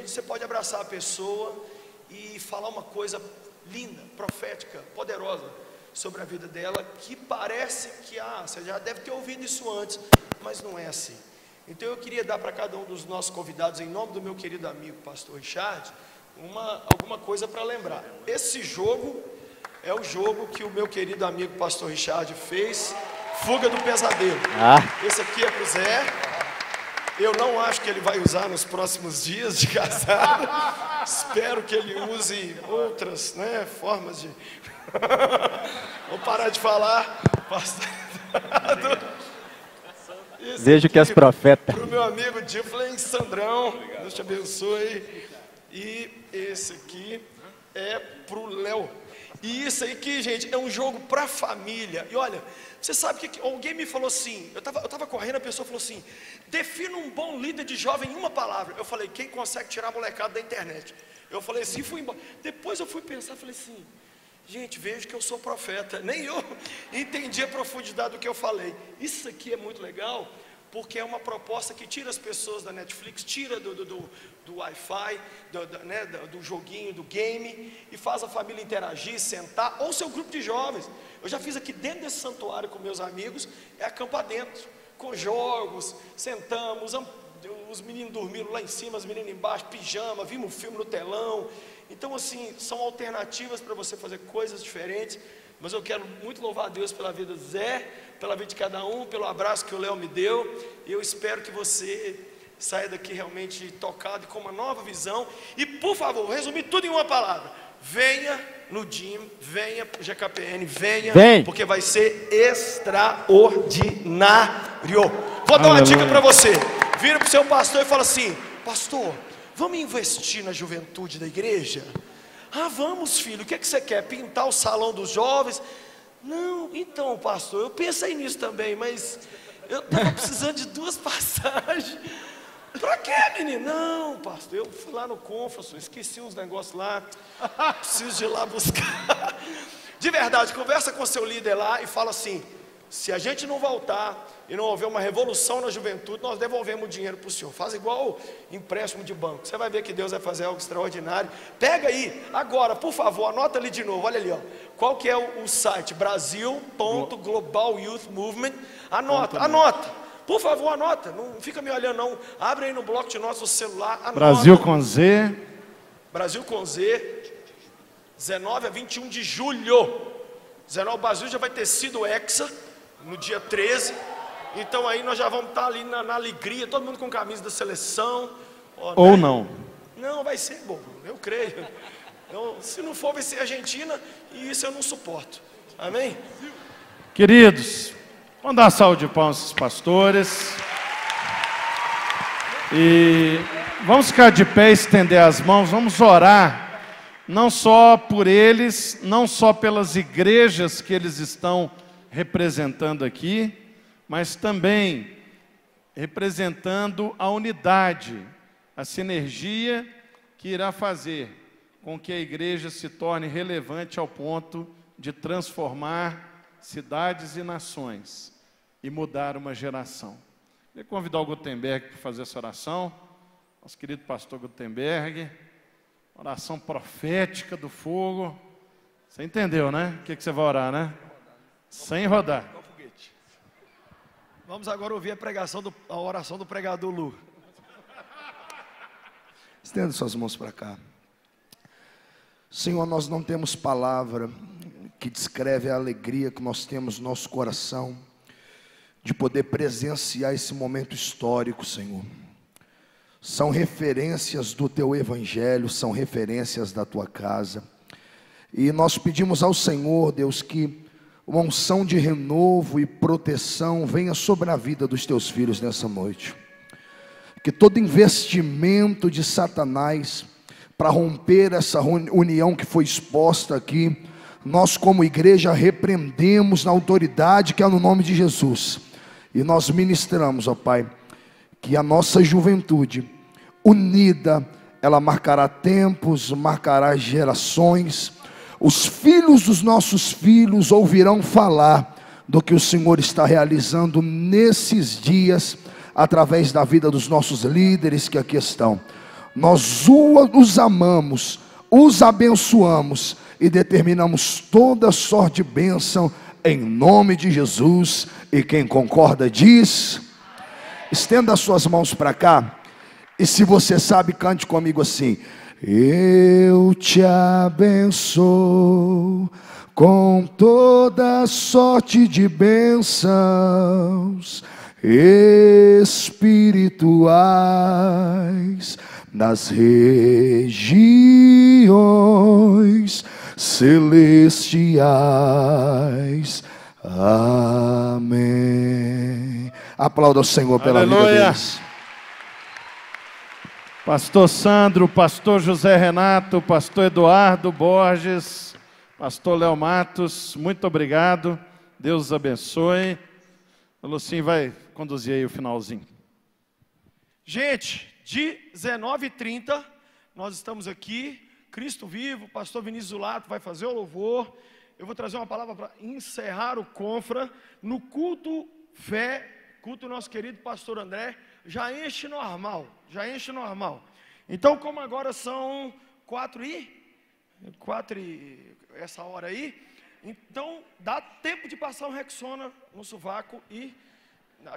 você pode abraçar a pessoa e falar uma coisa linda, profética, poderosa sobre a vida dela, que parece que você já deve ter ouvido isso antes, mas não é assim. Então eu queria dar para cada um dos nossos convidados, em nome do meu querido amigo pastor Richard, alguma coisa para lembrar. Esse jogo é o jogo que o meu querido amigo pastor Richard fez, Fuga do Pesadelo. Esse aqui é para o Zé. Eu não acho que ele vai usar nos próximos dias de casado. Espero que ele use outras, né, formas de... Vou parar de falar. Vejo que és profeta. Para o meu amigo Diflen Sandrão, Deus te abençoe. E esse aqui é para o Léo. E isso aqui, gente, é um jogo para a família. E olha, você sabe que alguém me falou assim, eu tava correndo, a pessoa falou assim, defina um bom líder de jovem em uma palavra. Eu falei, quem consegue tirar a molecada da internet? Eu falei assim, fui embora. Depois eu fui pensar, falei assim, gente, vejo que eu sou profeta. Nem eu entendi a profundidade do que eu falei. Isso aqui é muito legal, porque é uma proposta que tira as pessoas da Netflix, tira do Wi-Fi, do joguinho, do game, e faz a família interagir, sentar, ou seu grupo de jovens. Eu já fiz aqui dentro desse santuário com meus amigos, acampar dentro, com jogos, sentamos, os meninos dormiram lá em cima, as meninas embaixo, pijama, vimos um filme no telão. Então assim, são alternativas para você fazer coisas diferentes. Mas eu quero muito louvar a Deus pela vida do Zé, pela vida de cada um, pelo abraço que o Léo me deu. E eu espero que você saia daqui realmente tocado e com uma nova visão. E por favor, vou resumir tudo em uma palavra: venha no DIM, venha para o GKPN, venha, porque vai ser extraordinário. Vou dar uma dica para você. Vira para o seu pastor e fala assim: pastor, vamos investir na juventude da igreja? Ah, vamos, filho, o que é que você quer? Pintar o salão dos jovens? Não, então, pastor, eu pensei nisso também, mas eu estava precisando de 2 passagens. Pra quê, menino? Não, pastor, eu fui lá no Conference, esqueci uns negócios lá, preciso de ir lá buscar. De verdade, conversa com seu líder lá e fala assim: se a gente não voltar e não houver uma revolução na juventude, nós devolvemos o dinheiro para o senhor. Faz igual empréstimo de banco, você vai ver que Deus vai fazer algo extraordinário. Pega aí, agora, por favor, anota ali de novo, olha ali, ó. Qual que é o site? Brasil.Global Youth Movement. Anota, por favor, anota, não fica me olhando não. Abre aí no bloco de notas do celular, anota. Brasil com Z. Brasil com Z, 19 a 21 de julho. 19, o Brasil já vai ter sido hexa no dia 13. Então aí nós já vamos estar ali na alegria, todo mundo com camisa da seleção. Ou não. Não, vai ser bom, eu creio. Então, se não for, vai ser Argentina, e isso eu não suporto. Amém? Queridos, vamos dar uma salva de palmas aos pastores. E vamos ficar de pé, estender as mãos, vamos orar. Não só por eles, não só pelas igrejas que eles estão representando aqui, mas também representando a unidade, a sinergia que irá fazer com que a igreja se torne relevante ao ponto de transformar cidades e nações e mudar uma geração. Queria convidar o Gutenberg para fazer essa oração, nosso querido pastor Gutenberg, oração profética do fogo. Você entendeu, né? O que você vai orar, né? Sem rodar. Vamos agora ouvir a oração do pregador Lu. Estenda suas mãos para cá. Senhor, nós não temos palavra que descreve a alegria que nós temos no nosso coração de poder presenciar esse momento histórico, Senhor. São referências do Teu Evangelho, são referências da Tua casa. E nós pedimos ao Senhor, Deus, que uma unção de renovo e proteção venha sobre a vida dos Teus filhos nessa noite. Que todo investimento de Satanás para romper essa união que foi exposta aqui, nós como igreja repreendemos na autoridade que é no nome de Jesus. E nós ministramos, ó Pai, que a nossa juventude unida, ela marcará tempos, marcará gerações. Os filhos dos nossos filhos ouvirão falar do que o Senhor está realizando nesses dias, através da vida dos nossos líderes que aqui estão. Nós os amamos, os abençoamos e determinamos toda sorte de bênção em nome de Jesus. E quem concorda diz, estenda as suas mãos para cá, e se você sabe, cante comigo assim: eu te abençoo com toda sorte de bênçãos espirituais nas regiões celestiais. Amém. Aplauda o Senhor pela vida deles. Pastor Sandro, pastor José Renato, pastor Eduardo Borges, pastor Léo Matos, muito obrigado, Deus os abençoe. A Lucinha vai conduzir aí o finalzinho. Gente, 19h30, nós estamos aqui, Cristo vivo, pastor Vinícius Zulato vai fazer o louvor. Eu vou trazer uma palavra para encerrar o Confra. No culto fé, culto nosso querido pastor André, já enche normal. Então, como agora são 4 essa hora aí, então dá tempo de passar um Rexona no sovaco e,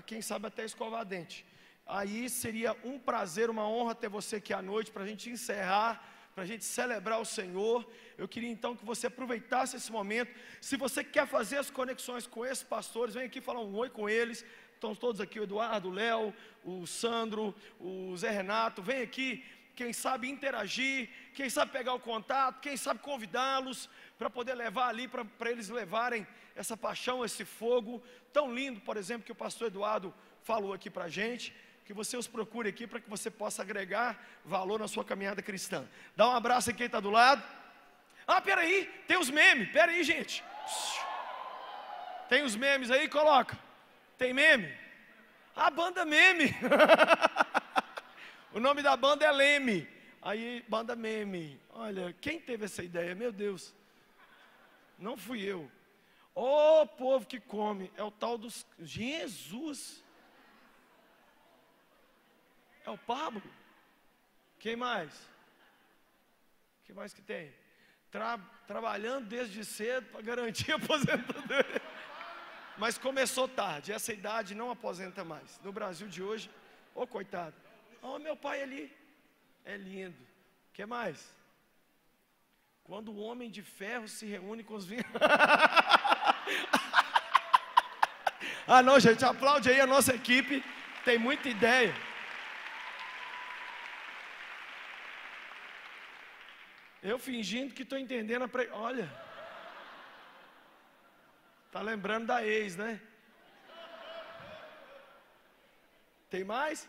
quem sabe, até escovar dente. Aí seria um prazer, uma honra ter você aqui à noite para a gente encerrar, para a gente celebrar o Senhor. Eu queria então que você aproveitasse esse momento. Se você quer fazer as conexões com esses pastores, vem aqui falar um oi com eles. Estão todos aqui, o Eduardo, o Léo, o Sandro, o Zé Renato. Vem aqui, quem sabe interagir, quem sabe pegar o contato, quem sabe convidá-los para poder levar ali, para eles levarem essa paixão, esse fogo tão lindo, por exemplo, que o pastor Eduardo falou aqui para a gente. Que você os procure aqui para que você possa agregar valor na sua caminhada cristã. Dá um abraço a quem está do lado. Ah, peraí, tem os memes, peraí, gente. Tem os memes aí? Coloca. Tem meme? A banda Meme. O nome da banda é Leme. Aí, banda Meme. Olha, quem teve essa ideia? Meu Deus. Não fui eu. Ô povo que come. É o tal dos... Jesus. É o Pablo. Quem mais? Quem mais que tem? Trabalhando desde cedo para garantir a aposentadoria. Mas começou tarde. Essa idade não aposenta mais. No Brasil de hoje, ô coitado. Ó, meu pai ali. É lindo. O que mais? Quando o homem de ferro se reúne com os vinhos. Ah, não, gente, aplaude aí a nossa equipe. Tem muita ideia. Eu fingindo que estou entendendo Olha. Tá lembrando da ex, né? Tem mais?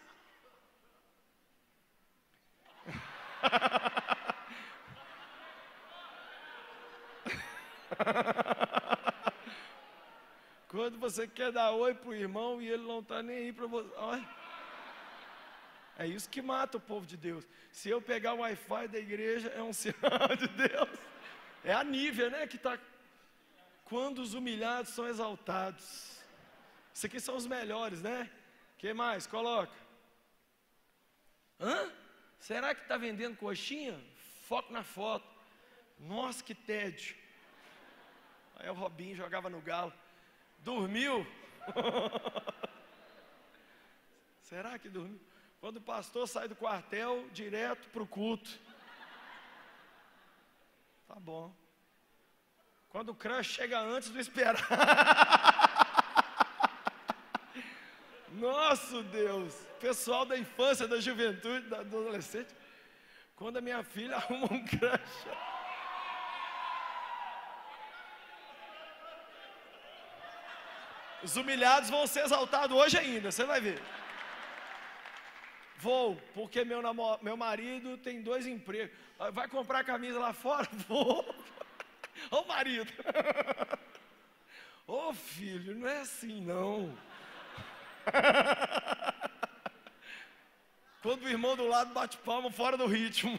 Quando você quer dar oi pro irmão e ele não está nem aí para você. Olha. É isso que mata o povo de Deus. Se eu pegar o Wi-Fi da igreja, é um sinal de Deus. É a Nívia, né? Que está. Quando os humilhados são exaltados. Isso aqui são os melhores, né? Que mais? Coloca. Hã? Será que está vendendo coxinha? Foco na foto. Nossa, que tédio. Aí o Robinho jogava no galo. Dormiu? Será que dormiu? Quando o pastor sai do quartel, direto para o culto. Tá bom. Quando o crush chega antes do esperar. Nosso Deus. Pessoal da infância, da juventude, do adolescente. Quando a minha filha arruma um crush. Os humilhados vão ser exaltados hoje ainda, você vai ver. Vou, porque meu marido tem 2 empregos. Vai comprar camisa lá fora? Vou. Ô marido. Ô filho, não é assim não. Quando o irmão do lado bate palma fora do ritmo.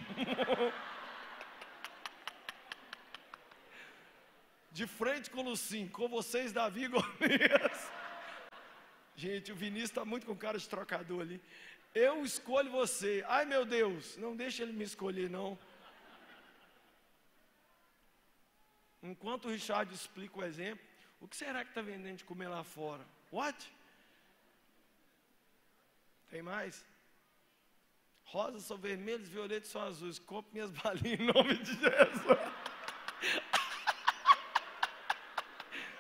De frente com o Lucim, com vocês Davi e Golias. Gente, o Vinícius está muito com cara de trocador ali. Eu escolho você. Ai meu Deus, não deixa ele me escolher não. Enquanto o Richard explica o exemplo, o que será que está vendendo de comer lá fora? What? Tem mais? Rosas são vermelhas, violetas são azuis. Compre minhas balinhas em nome de Jesus.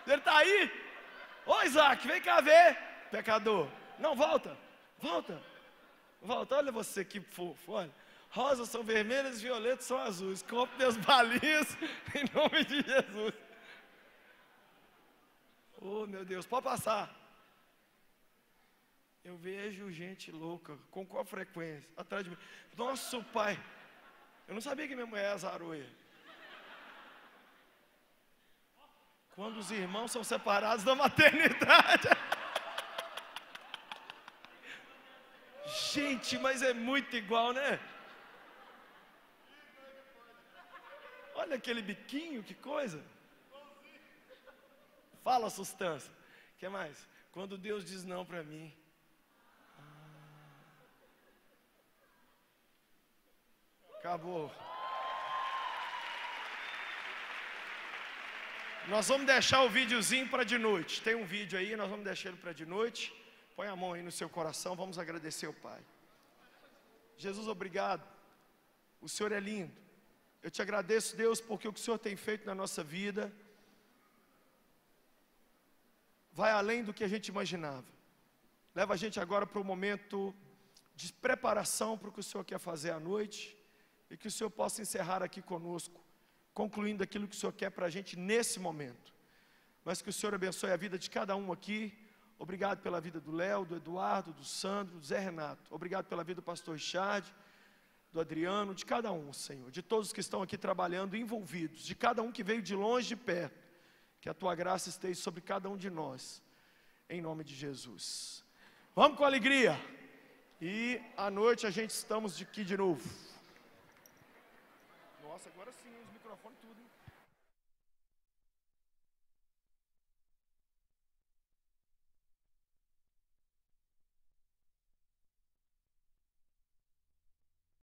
Ele está aí? Ô Isaac, vem cá ver. Pecador. Não, volta. Volta. Volta, olha você que fofo, olha. Rosas são vermelhas, violetas são azuis. Compre meus balinhos em nome de Jesus. Oh, meu Deus, pode passar. Eu vejo gente louca. Com qual frequência? Atrás de mim. Nosso pai. Eu não sabia que minha mulher é azaroia. Quando os irmãos são separados da maternidade. Gente, mas é muito igual, né? Olha aquele biquinho, que coisa. Fala, sustância. O que mais? Quando Deus diz não para mim. Acabou. Nós vamos deixar o videozinho para de noite. Tem um vídeo aí, nós vamos deixar ele para de noite. Põe a mão aí no seu coração, vamos agradecer ao Pai. Jesus, obrigado. O Senhor é lindo. Eu te agradeço, Deus, porque o que o Senhor tem feito na nossa vida vai além do que a gente imaginava. Leva a gente agora para o momento de preparação para o que o Senhor quer fazer à noite e que o Senhor possa encerrar aqui conosco, concluindo aquilo que o Senhor quer para a gente nesse momento. Mas que o Senhor abençoe a vida de cada um aqui. Obrigado pela vida do Léo, do Eduardo, do Sandro, do Zé Renato. Obrigado pela vida do pastor Richard, do Adriano, de cada um, Senhor. De todos que estão aqui trabalhando, envolvidos. De cada um que veio de longe e de perto. Que a tua graça esteja sobre cada um de nós, em nome de Jesus. Vamos com alegria. E à noite a gente estamos aqui de novo. Nossa, agora sim, os microfones tudo, hein?